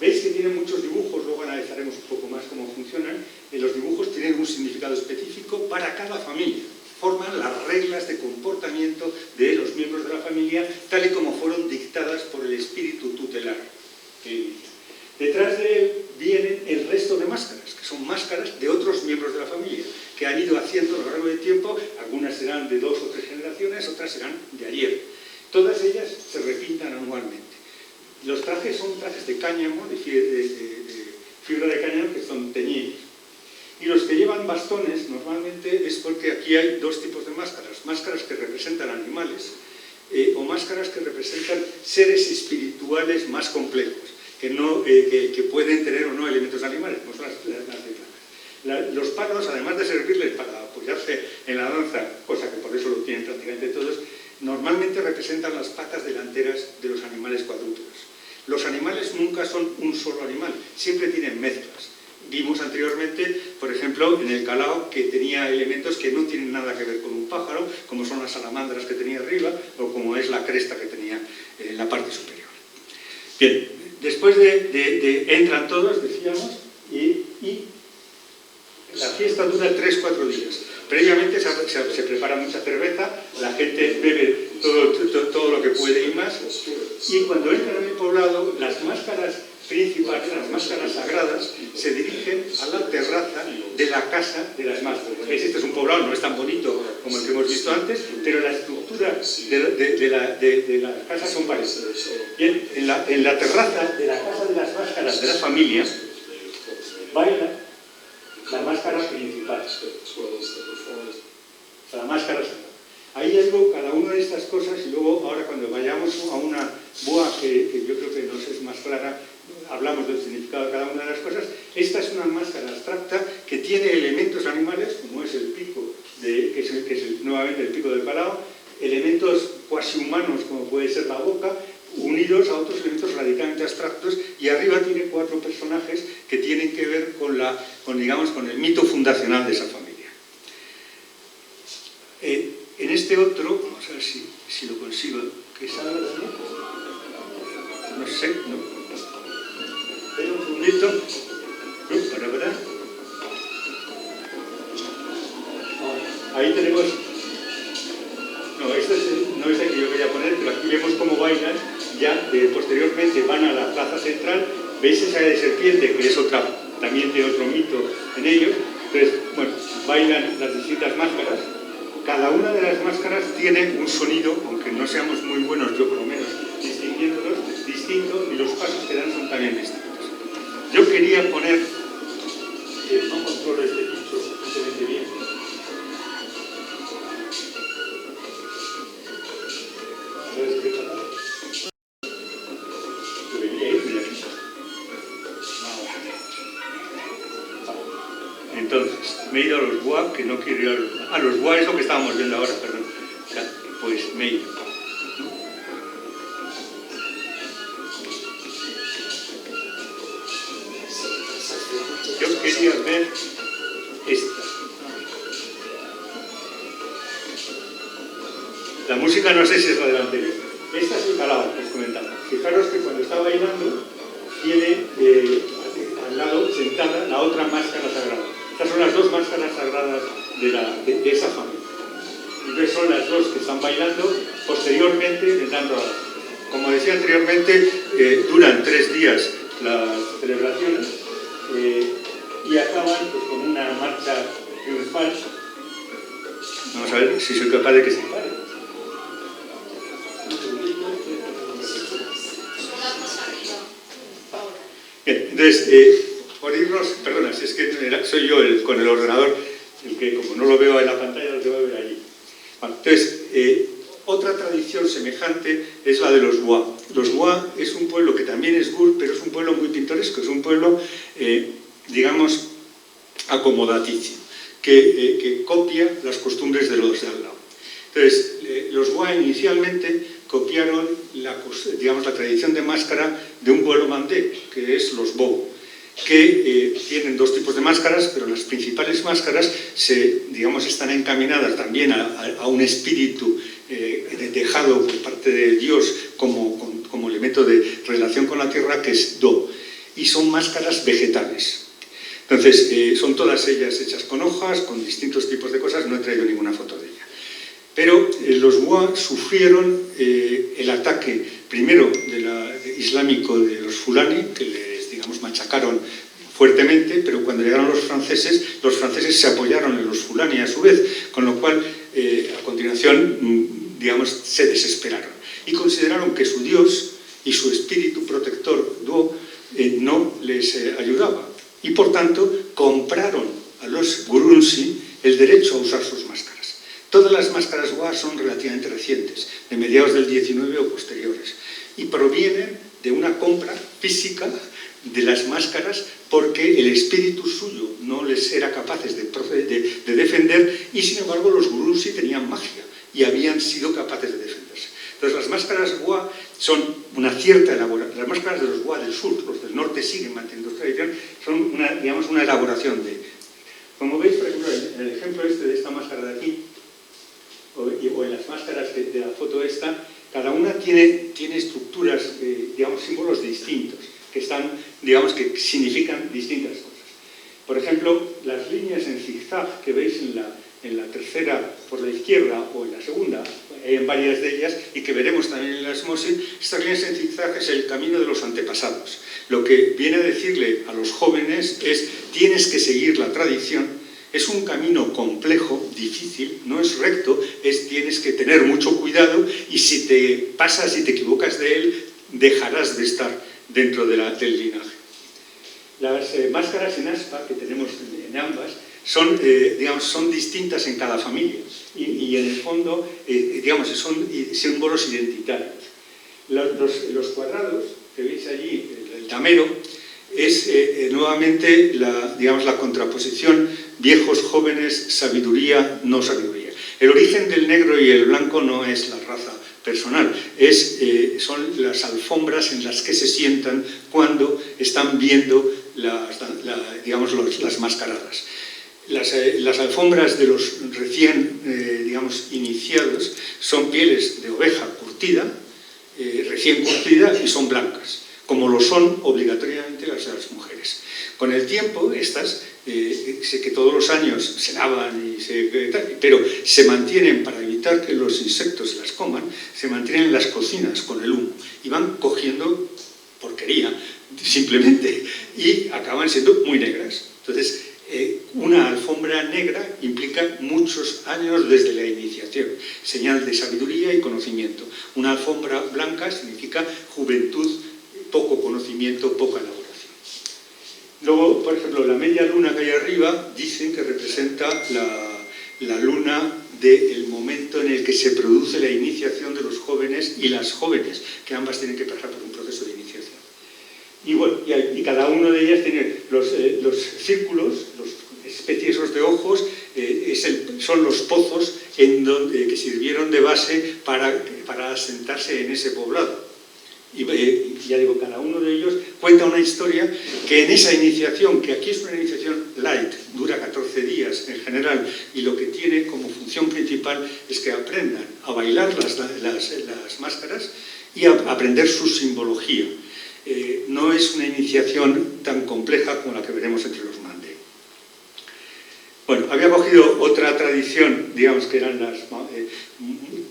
Veis que tienen muchos dibujos, luego analizaremos un poco más cómo funcionan, y los dibujos tienen un significado específico para cada familia. Forman las reglas de comportamiento de los miembros de la familia, tal y como fueron dictadas por el espíritu tutelar. Detrás de él vienen el resto de máscaras, que son máscaras de otros miembros de la familia, que han ido haciendo a lo largo del tiempo. Algunas serán de 2 o 3 generaciones, otras serán de ayer. Todas ellas se repintan anualmente. Los trajes son trajes de cáñamo, de fibra de cáñamo, que son teñidos. Y los que llevan bastones, normalmente, es porque aquí hay dos tipos de máscaras. Máscaras que representan animales o máscaras que representan seres espirituales más complejos, que pueden tener o no elementos animales, como son las de plata. Los palos, además de servirles para apoyarse en la danza, cosa que por eso lo tienen prácticamente todos, normalmente representan las patas delanteras de los animales cuadrúpedos. Los animales nunca son un solo animal, siempre tienen mezclas. Vimos anteriormente, por ejemplo, en el calao, que tenía elementos que no tienen nada que ver con un pájaro, como son las salamandras que tenía arriba, o como es la cresta que tenía en la parte superior. Bien, después entran todos, decíamos, y la fiesta dura 3-4 días. Previamente se prepara mucha cerveza, la gente bebe todo lo que puede y más, y cuando entran en el poblado, las máscaras principales, las máscaras sagradas, se dirigen a la terraza de la casa de las máscaras. Este es un poblado, no es tan bonito como el que hemos visto antes, pero la estructura de las casas son parecidas. Bien, en la terraza de la casa de las máscaras de la familia baila la máscara principal, la máscara sagrada. Ahí digo cada una de estas cosas, y luego ahora cuando vayamos a una boa que yo creo que nos es más clara, hablamos del significado de cada una de las cosas. Esta es una máscara abstracta que tiene elementos animales, como es el pico, que es nuevamente el pico del calao, elementos cuasi humanos, como puede ser la boca, unidos a otros elementos radicalmente abstractos, y arriba tiene 4 personajes que tienen que ver con el mito fundacional de esa familia. En este otro, vamos a ver si lo consigo, que salga también. No sé, no. Espera un segundito. Ahí tenemos... No, este no es el que yo quería poner, pero aquí vemos cómo bailan. Ya posteriormente van a la plaza central. ¿Veis esa de serpiente, que es también de otro mito en ellos? Entonces, bueno, bailan las distintas máscaras. Cada una de las máscaras tiene un sonido, aunque no seamos muy buenos, yo por lo menos, distinguiéndolos, distinto, y los pasos que dan son también distintos. Yo quería poner, no controlo este bicho suficientemente bien. me he ido a los bois, que no quiero ir a los bois. Ah, los bois es lo que estábamos viendo ahora, perdón. O sea, pues me he ido. Yo quería ver esta. La música no sé si es la del anterior. Esta es el calao, que os comentaba. Fijaros que cuando está bailando tiene al lado sentada la otra máscara sagrada. Estas son las dos máscaras sagradas de esa familia. Entonces son las dos que están bailando, posteriormente vendrán rodadas. Como decía anteriormente, duran 3 días las celebraciones y acaban pues, con una marcha triunfal. Vamos a ver si soy capaz de que se pare. Bien, entonces, por irnos, perdona, si es que soy yo con el ordenador, el que como no lo veo en la pantalla, lo tengo que ver allí. Bueno, entonces, otra tradición semejante es la de los bois. Los bois es un pueblo que también es gur, pero es un pueblo muy pintoresco, es un pueblo, digamos, acomodaticio, que copia las costumbres de los de al lado. Entonces, los bois inicialmente copiaron la tradición de máscara de un pueblo mandé, que es los bou, que tienen 2 tipos de máscaras, pero las principales máscaras están encaminadas también a un espíritu dejado por parte de Dios como elemento de relación con la tierra, que es do, y son máscaras vegetales. Entonces, son todas ellas hechas con hojas, con distintos tipos de cosas, no he traído ninguna foto de ella. Pero los bois sufrieron el ataque, primero islámico de los fulani, que les, machacaron fuertemente, pero cuando llegaron los franceses se apoyaron en los fulani a su vez, con lo cual, a continuación, se desesperaron. Y consideraron que su Dios y su espíritu protector, Duo, no les ayudaba. Y por tanto, compraron a los Gurunsi el derecho a usar sus máscaras. Todas las máscaras bois son relativamente recientes, de mediados del 19 o posteriores, y provienen de una compra física de las máscaras porque el espíritu suyo no les era capaces de defender, y sin embargo los gurús sí tenían magia y habían sido capaces de defenderse. Entonces las máscaras bois son una cierta elaboración. Las máscaras de los bois del sur, los del norte siguen manteniendo su tradición, son una elaboración de... Como veis, por ejemplo, en el ejemplo de esta máscara de aquí, o en las máscaras de la foto esta, cada una tiene estructuras, símbolos distintos, que que significan distintas cosas. Por ejemplo, las líneas en zigzag que veis en la tercera por la izquierda o en la segunda, en varias de ellas, y que veremos también en la Esmosi, estas líneas en zigzag es el camino de los antepasados. Lo que viene a decirle a los jóvenes es: tienes que seguir la tradición. Es un camino complejo, difícil, no es recto, tienes que tener mucho cuidado, y si te pasas y te equivocas de él, dejarás de estar dentro del linaje. Las máscaras en aspa que tenemos en ambas son distintas en cada familia y en el fondo son símbolos identitarios. Los cuadrados que veis allí, el damero, es nuevamente la contraposición viejos, jóvenes, sabiduría, no sabiduría. El origen del negro y el blanco no es la raza personal, son las alfombras en las que se sientan cuando están viendo las mascaradas. Las alfombras de los recién iniciados son pieles de oveja curtida, recién curtida, y son blancas, como lo son obligatoriamente las de las mujeres. Con el tiempo, estas, sé que todos los años se lavan, pero se mantienen, para evitar que los insectos se las coman, se mantienen en las cocinas con el humo y van cogiendo porquería, simplemente, y acaban siendo muy negras. Entonces, una alfombra negra implica muchos años desde la iniciación, señal de sabiduría y conocimiento. Una alfombra blanca significa juventud, poco conocimiento, poca elaboración. Luego, por ejemplo, la media luna que hay arriba dicen que representa la luna del momento en el que se produce la iniciación de los jóvenes y las jóvenes, que ambas tienen que pasar por un proceso de iniciación. Y bueno, y cada una de ellas tiene los círculos, los especie esos de ojos son los pozos que sirvieron de base para asentarse en ese poblado. Y ya digo, cada uno de ellos cuenta una historia que en esa iniciación, que aquí es una iniciación light, dura 14 días en general, y lo que tiene como función principal es que aprendan a bailar las máscaras y a aprender su simbología. No es una iniciación tan compleja como la que veremos entre los Mandé. Bueno, había cogido otra tradición, digamos que eran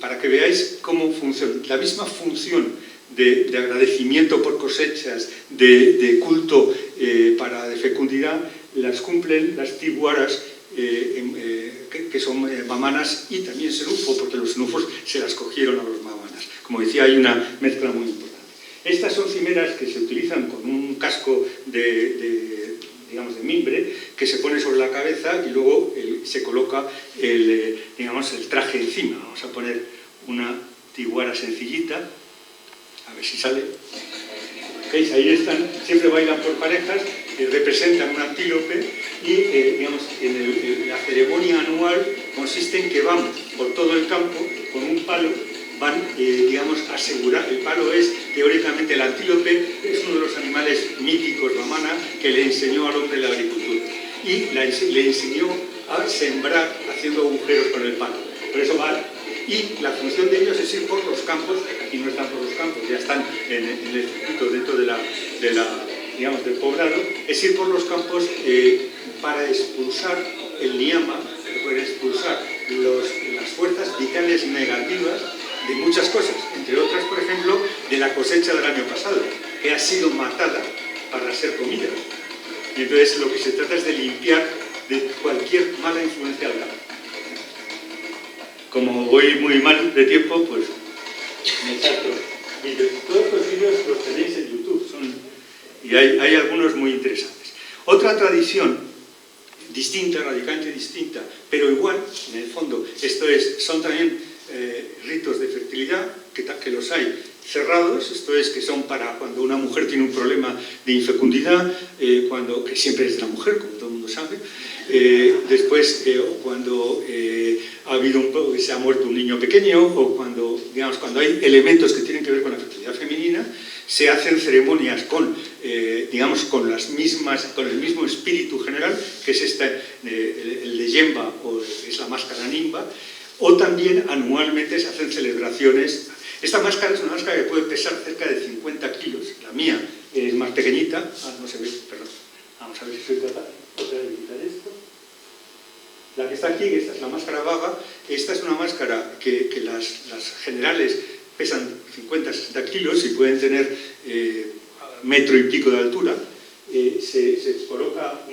para que veáis cómo funciona. La misma función de agradecimiento por cosechas, de culto de fecundidad, las cumplen las tibuaras, que son mamanas, y también senufo, porque los senufos se las cogieron a los mamanas. Como decía, hay una mezcla muy importante. Estas son cimeras que se utilizan con un casco digamos, de mimbre, que se pone sobre la cabeza y luego se coloca el traje encima. Vamos a poner una tiguara sencillita, a ver si sale. ¿Veis? Ahí están, siempre bailan por parejas, representan un antílope y, digamos, la ceremonia anual consiste en que van por todo el campo con un palo, van, digamos, a asegurar. El palo es, teóricamente, el antílope es uno de los animales míticos mamana que le enseñó al hombre la agricultura y le enseñó a sembrar haciendo agujeros con el palo. Por eso va. Y la función de ellos es ir por los campos. Aquí no están por los campos, ya están en el circuito dentro digamos, del poblado. Es ir por los campos para expulsar el niyama, para expulsar las fuerzas vitales negativas de muchas cosas, entre otras, por ejemplo, de la cosecha del año pasado, que ha sido matada para ser comida. Y entonces lo que se trata es de limpiar de cualquier mala influencia al campo. Como voy muy mal de tiempo, pues me salto vídeos. Todos los vídeos los tenéis en YouTube, y hay algunos muy interesantes. Otra tradición distinta, radicalmente distinta, pero igual, en el fondo, son también ritos de fertilidad, que los hay cerrados, esto es, que son para cuando una mujer tiene un problema de infecundidad, que siempre es de la mujer, como todo el mundo sabe, después, o cuando se ha muerto un niño pequeño, o cuando hay elementos que tienen que ver con la fertilidad femenina, se hacen ceremonias con el mismo espíritu general, que es el de Yemba, o es la máscara Nimba, o también anualmente se hacen celebraciones. Esta máscara es una máscara que puede pesar cerca de 50 kilos. La mía es más pequeñita. No se ve, perdón. Vamos a ver si soy capaz de quitar esto. La que está aquí, esta es la máscara vaga. Esta es una máscara que las generales pesan 50-60 kilos y pueden tener metro y pico de altura. Se coloca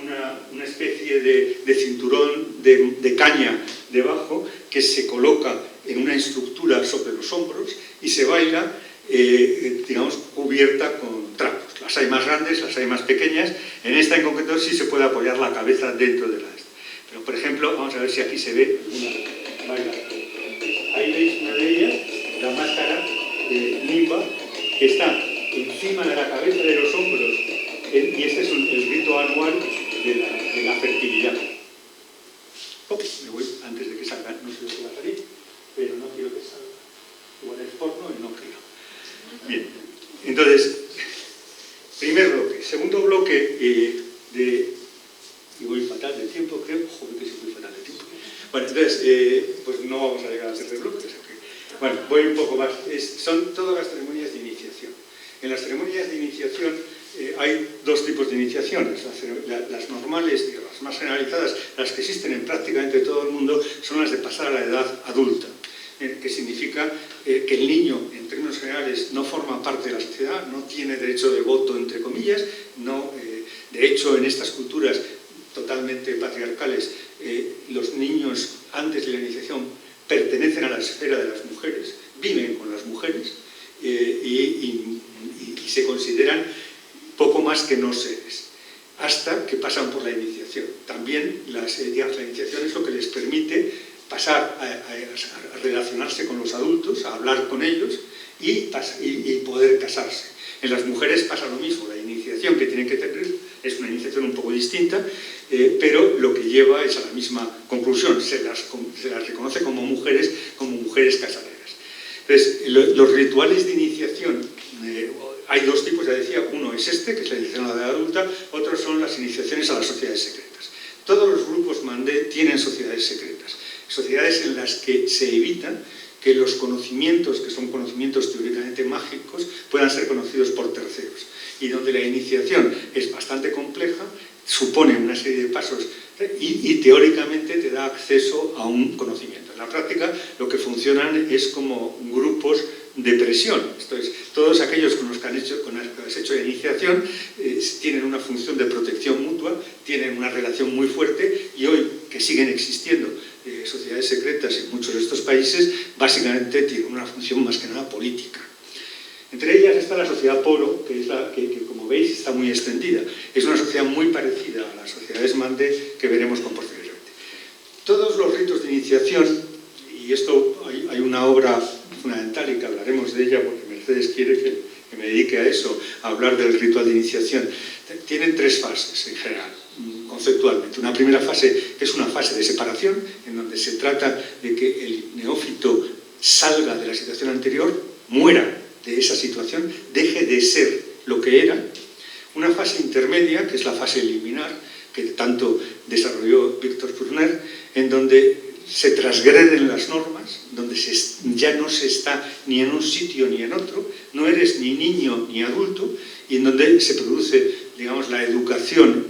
una especie de cinturón de caña debajo, que se coloca en una estructura sobre los hombros y se baila, digamos, cubierta con trapos. Las hay más grandes, las hay más pequeñas. En esta en concreto sí se puede apoyar la cabeza dentro de la. Pero, por ejemplo, vamos a ver si aquí se ve una baila. Ahí veis una de ellas, la máscara Nimba, que está encima de la cabeza, de los hombros, y este es el rito anual de la fertilidad. Me voy antes de que salga, no sé lo que va a salir, pero no quiero que salga. Igual es porno y no quiero. Bien, entonces, primer bloque. Segundo bloque y voy fatal de tiempo, creo. Joder, que sí voy fatal de tiempo. Bueno, entonces, pues no vamos a llegar al tercer bloque. Bueno, voy un poco más. Son todas las ceremonias de iniciación. En las ceremonias de iniciación hay dos tipos de iniciaciones. Las normales, las más generalizadas, las que existen en prácticamente todo el mundo, son las de pasar a la edad adulta, que significa que el niño, en términos generales, no forma parte de la sociedad, no tiene derecho de voto, entre comillas. De hecho, en estas culturas totalmente patriarcales, los niños, antes de la iniciación, pertenecen a la esfera de las mujeres, viven con las mujeres y se consideran poco más que no seres, hasta que pasan por la iniciación. También la iniciación es lo que les permite pasar a relacionarse con los adultos, a hablar con ellos y poder casarse. En las mujeres pasa lo mismo, la iniciación que tienen que tener Es una iniciación un poco distinta, pero lo que lleva es a la misma conclusión. Se las reconoce como mujeres casaderas. Entonces, los rituales de iniciación, hay dos tipos, ya decía. Uno es este, que es la iniciación a la edad adulta. Otros son las iniciaciones a las sociedades secretas. Todos los grupos Mandé tienen sociedades secretas. Sociedades en las que se evitan que los conocimientos, que son conocimientos teóricamente mágicos, puedan ser conocidos por terceros. Y donde la iniciación es bastante compleja, supone una serie de pasos y teóricamente te da acceso a un conocimiento. En la práctica lo que funcionan es como grupos de presión. Entonces, todos aquellos con los que has hecho la iniciación tienen una función de protección mutua, tienen una relación muy fuerte, y hoy que siguen existiendo sociedades secretas en muchos de estos países, básicamente tienen una función más que nada política. Entre ellas está la sociedad Poro, que es la que como veis está muy extendida. Es una sociedad muy parecida a las sociedades Mandé que veremos con posterioridad. Todos los ritos de iniciación, y esto hay una obra fundamental y que hablaremos de ella porque Mercedes quiere que me dedique a eso, a hablar del ritual de iniciación, tienen tres fases en general, conceptualmente. Una primera fase que es una fase de separación, en donde se trata de que el neófito salga de la situación anterior, muera de esa situación, deje de ser lo que era. Una fase intermedia, que es la fase liminar, que tanto desarrolló Víctor Fournier, en donde se transgreden las normas, donde ya no se está ni en un sitio ni en otro, no eres ni niño ni adulto, y en donde se produce, digamos, la educación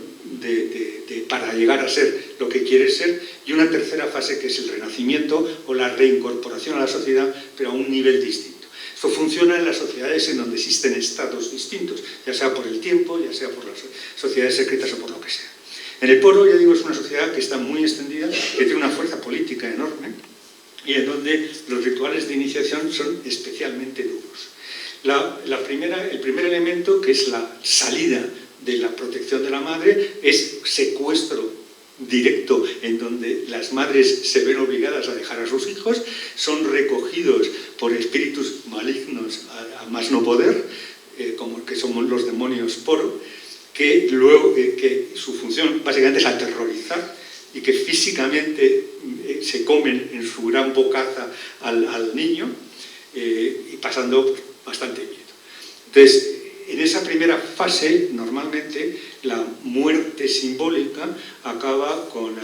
para llegar a ser lo que quieres ser. Y una tercera fase, que es el renacimiento o la reincorporación a la sociedad, pero a un nivel distinto. Esto funciona en las sociedades en donde existen estados distintos, ya sea por el tiempo, ya sea por las sociedades secretas o por lo que sea. En el Poro, ya digo, es una sociedad que está muy extendida, que tiene una fuerza política enorme, y en donde los rituales de iniciación son especialmente duros. El primer elemento, que es la salida de la protección de la madre, es secuestro directo, en donde las madres se ven obligadas a dejar a sus hijos, son recogidos por espíritus malignos a más no poder, como que somos los demonios Poro, que su función básicamente es aterrorizar y que físicamente se comen en su gran bocaza al niño, y pasando bastante miedo. Entonces, en esa primera fase, normalmente, la muerte simbólica acaba con,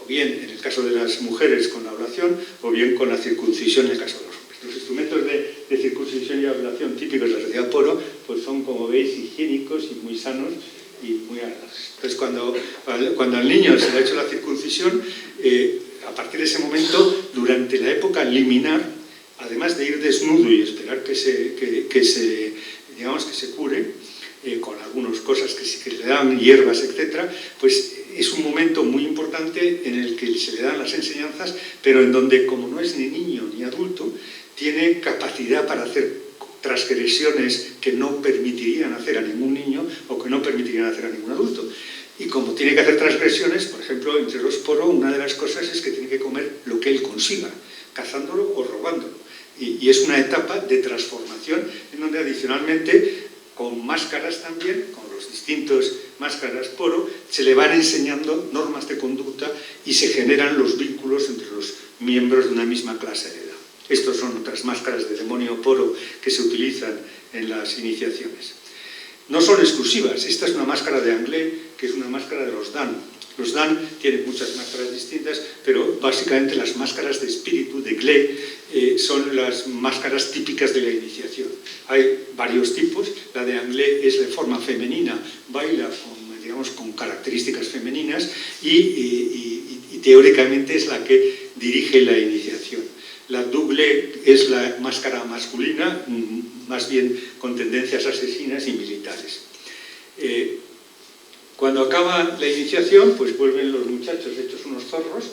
o bien, en el caso de las mujeres, con la ablación, o bien con la circuncisión en el caso de los hombres. Los instrumentos de circuncisión y ablación típicos de la sociedad Poro, pues son, como veis, higiénicos y muy sanos y muy agradables. Entonces, cuando al niño se le ha hecho la circuncisión, a partir de ese momento, durante la época liminar, además de ir desnudo y esperar que se cure, con algunas cosas que le dan, hierbas, etc., pues es un momento muy importante en el que se le dan las enseñanzas, pero en donde, como no es ni niño ni adulto, tiene capacidad para hacer transgresiones que no permitirían hacer a ningún niño o que no permitirían hacer a ningún adulto. Y como tiene que hacer transgresiones, por ejemplo, entre los Poro, una de las cosas es que tiene que comer lo que él consiga, cazándolo o robándolo. Y es una etapa de transformación en donde, adicionalmente, con máscaras también, con los distintos máscaras Poro, se le van enseñando normas de conducta y se generan los vínculos entre los miembros de una misma clase de edad. Estos son otras máscaras de demonio Poro que se utilizan en las iniciaciones. No son exclusivas. Esta es una máscara de Anglais, que es una máscara de los Dan. Los Dan tienen muchas máscaras distintas, pero básicamente las máscaras de espíritu de Glé son las máscaras típicas de la iniciación. Hay varios tipos. La de Anglais es de forma femenina, baila con características femeninas y teóricamente es la que dirige la iniciación. La Douglé es la máscara masculina, más bien con tendencias asesinas y militares. Cuando acaba la iniciación, pues vuelven los muchachos hechos unos zorros,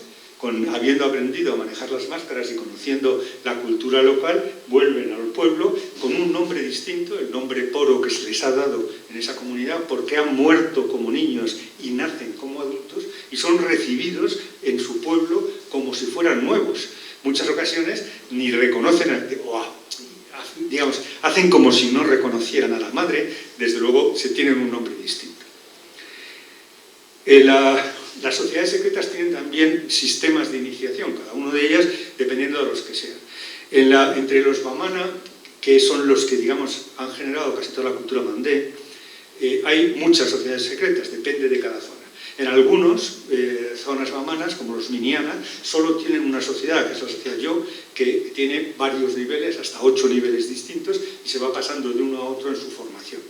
habiendo aprendido a manejar las máscaras y conociendo la cultura local, vuelven al pueblo con un nombre distinto, el nombre Poro que se les ha dado en esa comunidad, porque han muerto como niños y nacen como adultos, y son recibidos en su pueblo como si fueran nuevos. Muchas ocasiones ni reconocen, digamos, hacen como si no reconocieran a la madre, desde luego se tienen un nombre distinto. Las sociedades secretas tienen también sistemas de iniciación, cada uno de ellas dependiendo de los que sean. Entre los Vamana, que son los que, digamos, han generado casi toda la cultura mandé, hay muchas sociedades secretas, depende de cada zona. En algunas zonas vamanas, como los Miniana, solo tienen una sociedad, que es la sociedad Yo, que tiene varios niveles, hasta 8 niveles distintos, y se va pasando de uno a otro en su formación.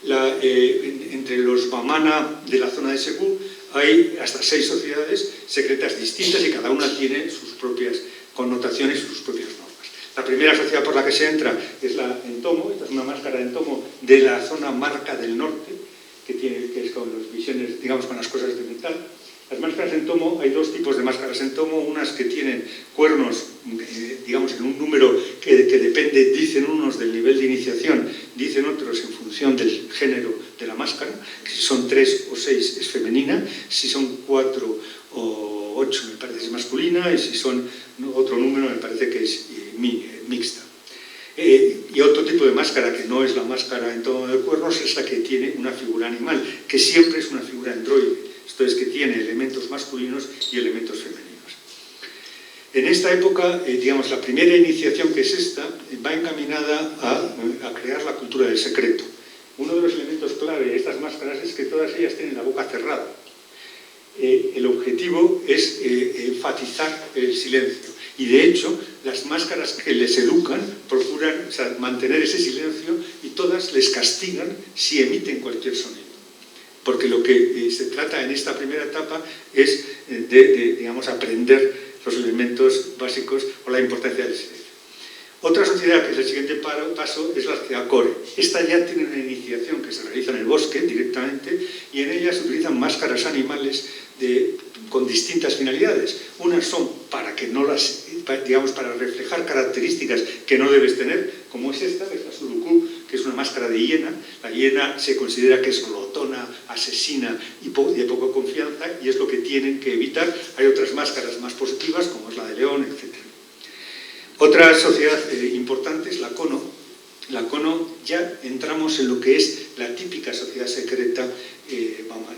Entre los Vamana de la zona de Segú hay hasta 6 sociedades secretas distintas y cada una tiene sus propias connotaciones y sus propias normas. La primera sociedad por la que se entra es la Entomo. Esta es una máscara de Entomo de la zona Marca del Norte, que es con las visiones, digamos, con las cosas de metal. Las máscaras en tomo, hay 2 tipos de máscaras en tomo, unas que tienen cuernos, digamos, en un número que depende, dicen unos del nivel de iniciación, dicen otros en función del género de la máscara, que si son 3 o 6 es femenina, si son 4 o 8 me parece que es masculina, y si son otro número me parece que es mixta. Y otro tipo de máscara, que no es la máscara en tono de cuernos, es la que tiene una figura animal, que siempre es una figura androide, esto es que tiene elementos masculinos y elementos femeninos. En esta época, digamos, la primera iniciación, que es esta, va encaminada a crear la cultura del secreto. Uno de los elementos clave de estas máscaras es que todas ellas tienen la boca cerrada. El objetivo es enfatizar el silencio. Y de hecho, las máscaras que les educan procuran, o sea, mantener ese silencio, y todas les castigan si emiten cualquier sonido. Porque lo que se trata en esta primera etapa es de digamos, aprender los elementos básicos o la importancia del silencio. Otra sociedad, que es el siguiente paso, es la sociedad Core. Esta ya tiene una iniciación que se realiza en el bosque directamente, y en ella se utilizan máscaras animales con distintas finalidades. Unas son para que no las, digamos, para reflejar características que no debes tener, como es esta, que es la Suruku, que es una máscara de hiena. La hiena se considera que es glotona, asesina y de poca confianza, y es lo que tienen que evitar. Hay otras máscaras más positivas, como es la de león, etc. Otra sociedad importante es la Kono. La Kono, ya entramos en lo que es la típica sociedad secreta,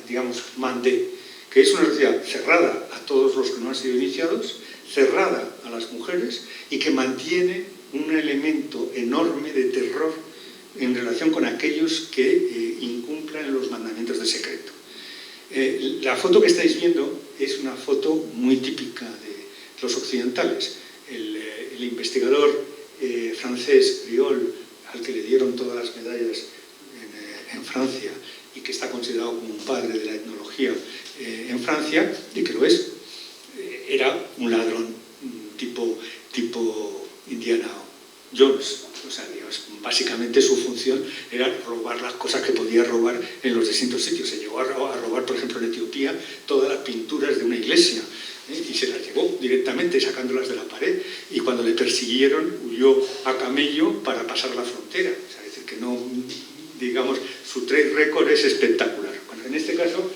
digamos, mandé, que es una sociedad cerrada a todos los que no han sido iniciados, cerrada a las mujeres, y que mantiene un elemento enorme de terror en relación con aquellos que incumplan los mandamientos de secreto. La foto que estáis viendo es una foto muy típica de los occidentales. El investigador francés Griol, al que le dieron todas las medallas en Francia, y que está considerado como un padre de la etnología en Francia, y que lo es, era un ladrón tipo Indiana Jones. O sea, digamos, básicamente su función era robar las cosas que podía robar en los distintos sitios. Se llegó a robar, por ejemplo, en Etiopía, todas las pinturas de una iglesia, y se las llevó directamente sacándolas de la pared, y cuando le persiguieron huyó a camello para pasar la frontera. O sea, es decir, que no, digamos, su track record es espectacular. Bueno, en este caso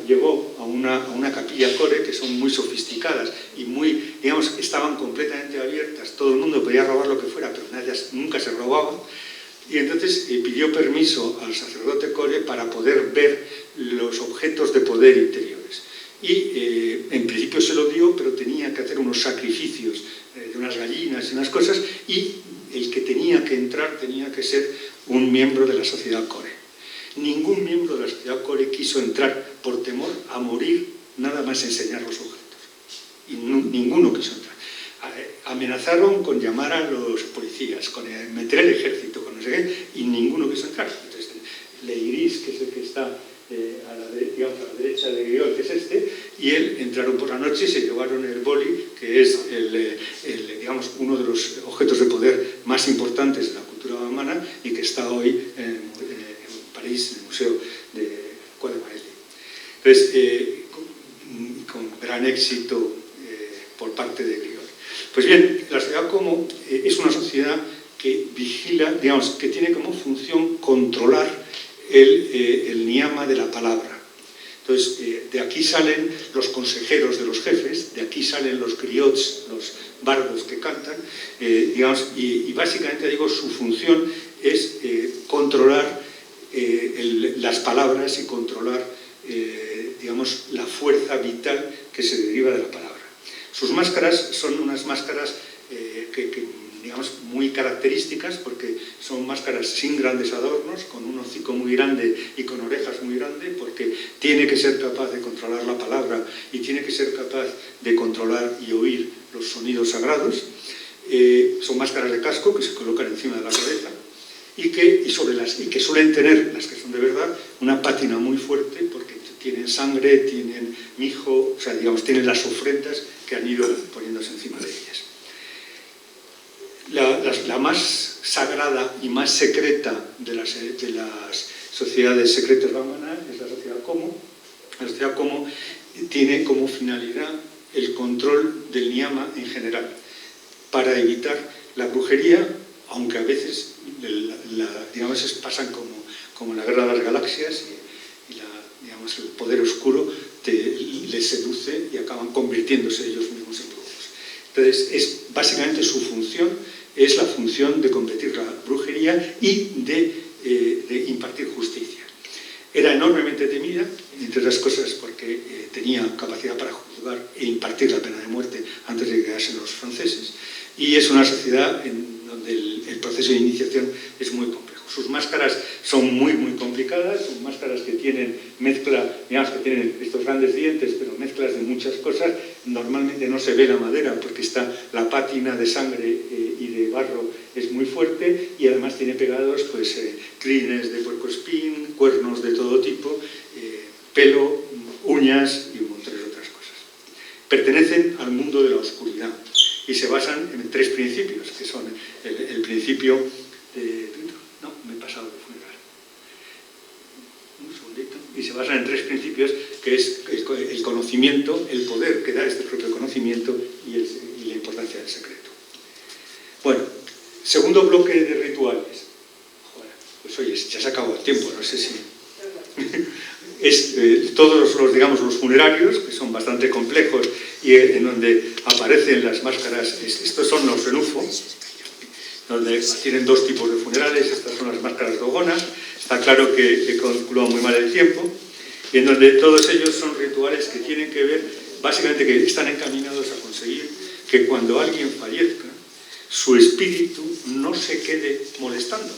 llegó a una capilla Core, que son muy sofisticadas y muy, digamos, estaban completamente abiertas, todo el mundo podía robar lo que fuera, pero nunca se robaba, y entonces pidió permiso al sacerdote Core para poder ver los objetos de poder interiores. Y en principio se lo dio, pero tenía que hacer unos sacrificios de unas gallinas y unas cosas, y el que tenía que entrar tenía que ser un miembro de la sociedad Core. Ningún miembro de la sociedad Core quiso entrar por temor a morir nada más enseñar los objetos. Y ninguno quiso entrar. Amenazaron con llamar a los policías, con meter el ejército, con no sé qué, y ninguno quiso entrar. Entonces, Leiris, que es el que está a la derecha de Griol, que es este, y él entraron por la noche y se llevaron el boli, que es digamos, uno de los objetos de poder más importantes de la cultura vamana, y que está hoy en París, en el Museo de Quai-de-Mailly. Entonces, con gran éxito por parte de Griol. Pues bien, la sociedad como es una sociedad que vigila, digamos, que tiene como función controlar el niyama de la palabra. Entonces, de aquí salen los consejeros de los jefes, de aquí salen los griots, los bardos que cantan, digamos, y básicamente, digo, su función es controlar las palabras y controlar, digamos, la fuerza vital que se deriva de la palabra. Sus máscaras son unas máscaras digamos, muy características, porque son máscaras sin grandes adornos, con un hocico muy grande y con orejas muy grandes, porque tiene que ser capaz de controlar la palabra y tiene que ser capaz de controlar y oír los sonidos sagrados. Son máscaras de casco que se colocan encima de la cabeza y que suelen tener, las que son de verdad, una pátina muy fuerte, porque tienen sangre, tienen mijo, o sea, digamos, tienen las ofrendas que han ido poniéndose encima de ellas. La más sagrada y más secreta de las sociedades secretas brahmanas es la sociedad Como. La sociedad Como tiene como finalidad el control del niyama en general, para evitar la brujería, aunque a veces digamos, pasan como la guerra de las galaxias y digamos, el poder oscuro les seduce y acaban convirtiéndose ellos mismos en brujos. Entonces, básicamente su función es la función de combatir la brujería y de impartir justicia. Era enormemente temida, entre otras cosas porque tenía capacidad para juzgar e impartir la pena de muerte antes de que llegasen los franceses, y es una sociedad en donde el proceso de iniciación es muy complejo. Sus máscaras son muy, muy complicadas, son máscaras que tienen mezcla, digamos, que tienen estos grandes dientes, pero mezclas de muchas cosas. Normalmente no se ve la madera porque está la pátina de sangre y de barro es muy fuerte, y además tiene pegados pues, crines de puercoespín, cuernos de todo tipo, pelo, uñas y un montón de otras cosas. Pertenecen al mundo de la oscuridad y se basan en tres principios, que son el principio de... No, me he pasado de funeral. Un segundito. Y se basan en tres principios, que es el conocimiento, el poder que da este propio conocimiento y la importancia del secreto. Bueno, segundo bloque de rituales. Joder, pues oye, ya se acabó el tiempo, no sé si... todos los funerarios, que son bastante complejos y en donde aparecen las máscaras, estos son los renufos, donde tienen dos tipos de funerales. Estas son las máscaras dogonas. Está claro que he calculado muy mal el tiempo, y en donde todos ellos son rituales que tienen que ver, básicamente, que están encaminados a conseguir que cuando alguien fallezca, su espíritu no se quede molestando,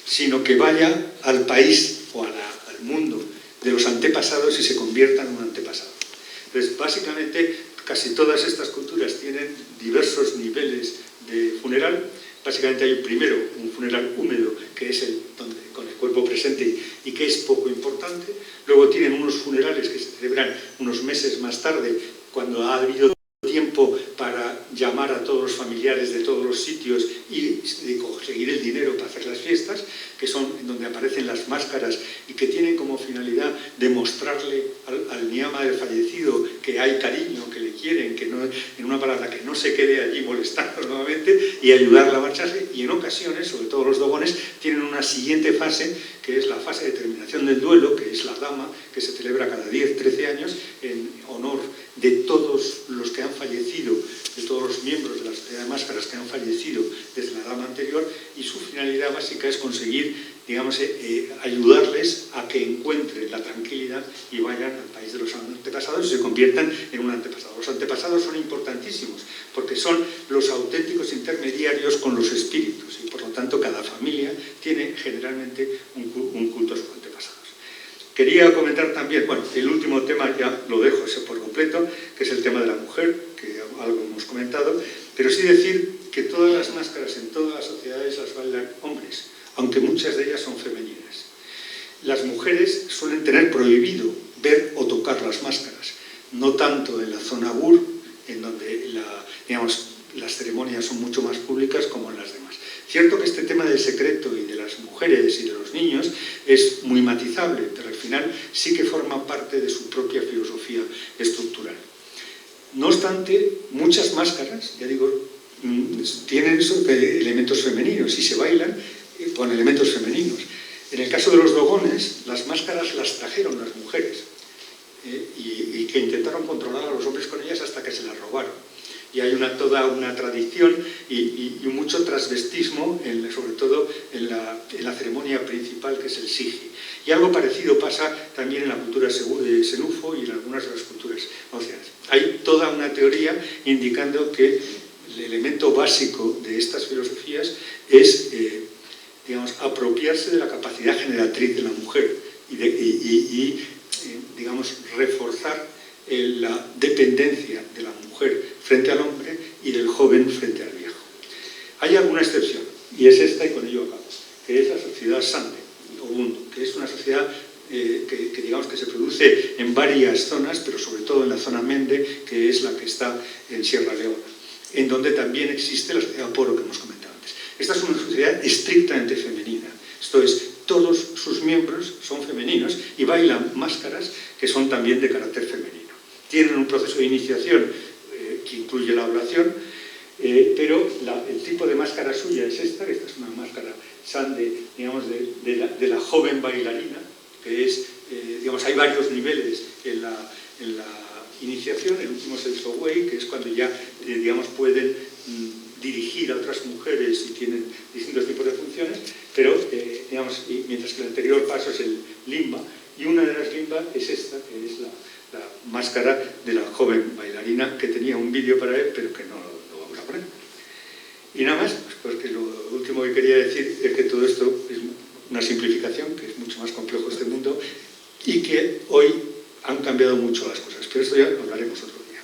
sino que vaya al país o al mundo de los antepasados y se convierta en un antepasado. Entonces, básicamente, casi todas estas culturas tienen diversos niveles de funeral. Básicamente hay primero un funeral húmedo, que es con el cuerpo presente y que es poco importante. Luego tienen unos funerales que se celebran unos meses más tarde, cuando ha habido tiempo para llamar a todos los familiares de todos los sitios y conseguir el dinero para hacer las fiestas, que son en donde aparecen las máscaras y que tienen como finalidad demostrarle al niyama del fallecido que hay cariño, que le quieren, que no, en una palabra, que no se quede allí molestando nuevamente, y ayudarla a marcharse. Y en ocasiones, sobre todo los dogones, tienen una siguiente fase, que es la fase de terminación del duelo, que es la dama, que se celebra cada 10-13 años en honor de todos los que han fallecido, de todos los miembros de la sociedad de máscaras que han fallecido desde la dama anterior, y su finalidad básica es conseguir, digamos, ayudarles a que encuentren la tranquilidad y vayan al país de los antepasados y se conviertan en un antepasado. Los antepasados son importantísimos porque son los auténticos intermediarios con los espíritus, y por lo tanto cada familia tiene generalmente un culto a sus antepasados. Quería comentar también, bueno, el último tema ya lo dejo ese por completo, que es el tema de la mujer, que algo hemos comentado, pero sí decir que todas las máscaras en todas las sociedades las bailan hombres, aunque muchas de ellas son femeninas. Las mujeres suelen tener prohibido ver o tocar las máscaras, no tanto en la zona Gur, en donde digamos, las ceremonias son mucho más públicas, como en las demás. Cierto que este tema del secreto y de las mujeres y de los niños es muy matizable, pero al final sí que forma parte de su propia filosofía estructural. No obstante, muchas máscaras, ya digo, tienen elementos femeninos y se bailan con elementos femeninos. En el caso de los dogones, las máscaras las trajeron las mujeres. y que intentaron controlar a los hombres con ellas hasta que se las robaron. Y hay toda una tradición y mucho transvestismo, sobre todo en la ceremonia principal, que es el sigi. Y algo parecido pasa también en la cultura senufo y en algunas de las culturas oceanas. Hay toda una teoría indicando que el elemento básico de estas filosofías es, digamos, apropiarse de la capacidad generatriz de la mujer y digamos, reforzar la dependencia de la mujer frente al hombre y del joven frente al viejo. Hay alguna excepción, y es esta, y con ello acabo, que es la sociedad Sande, o Bundu, que es una sociedad que digamos que se produce en varias zonas, pero sobre todo en la zona Mende, que es la que está en Sierra Leona, en donde también existe la sociedad Poro que hemos comentado antes. Esta es una sociedad estrictamente femenina, esto es, todos sus miembros son femeninos y bailan máscaras que son también de carácter femenino. Tienen un proceso de iniciación que incluye la ablación, pero el tipo de máscara suya es esta, que esta es una máscara Sande, digamos, de la joven bailarina, que es, digamos, hay varios niveles en la iniciación. El último es el Sowei, que es cuando ya, digamos, pueden dirigir a otras mujeres y tienen distintos tipos de funciones, pero, digamos, mientras que el anterior paso es el Limba, y una de las Limba es esta, que es la máscara de la joven bailarina, que tenía un vídeo para él, pero que no lo vamos a poner. Y nada más, porque lo último que quería decir es que todo esto es una simplificación, que es mucho más complejo este mundo, y que hoy han cambiado mucho las cosas, pero esto ya lo hablaremos otro día.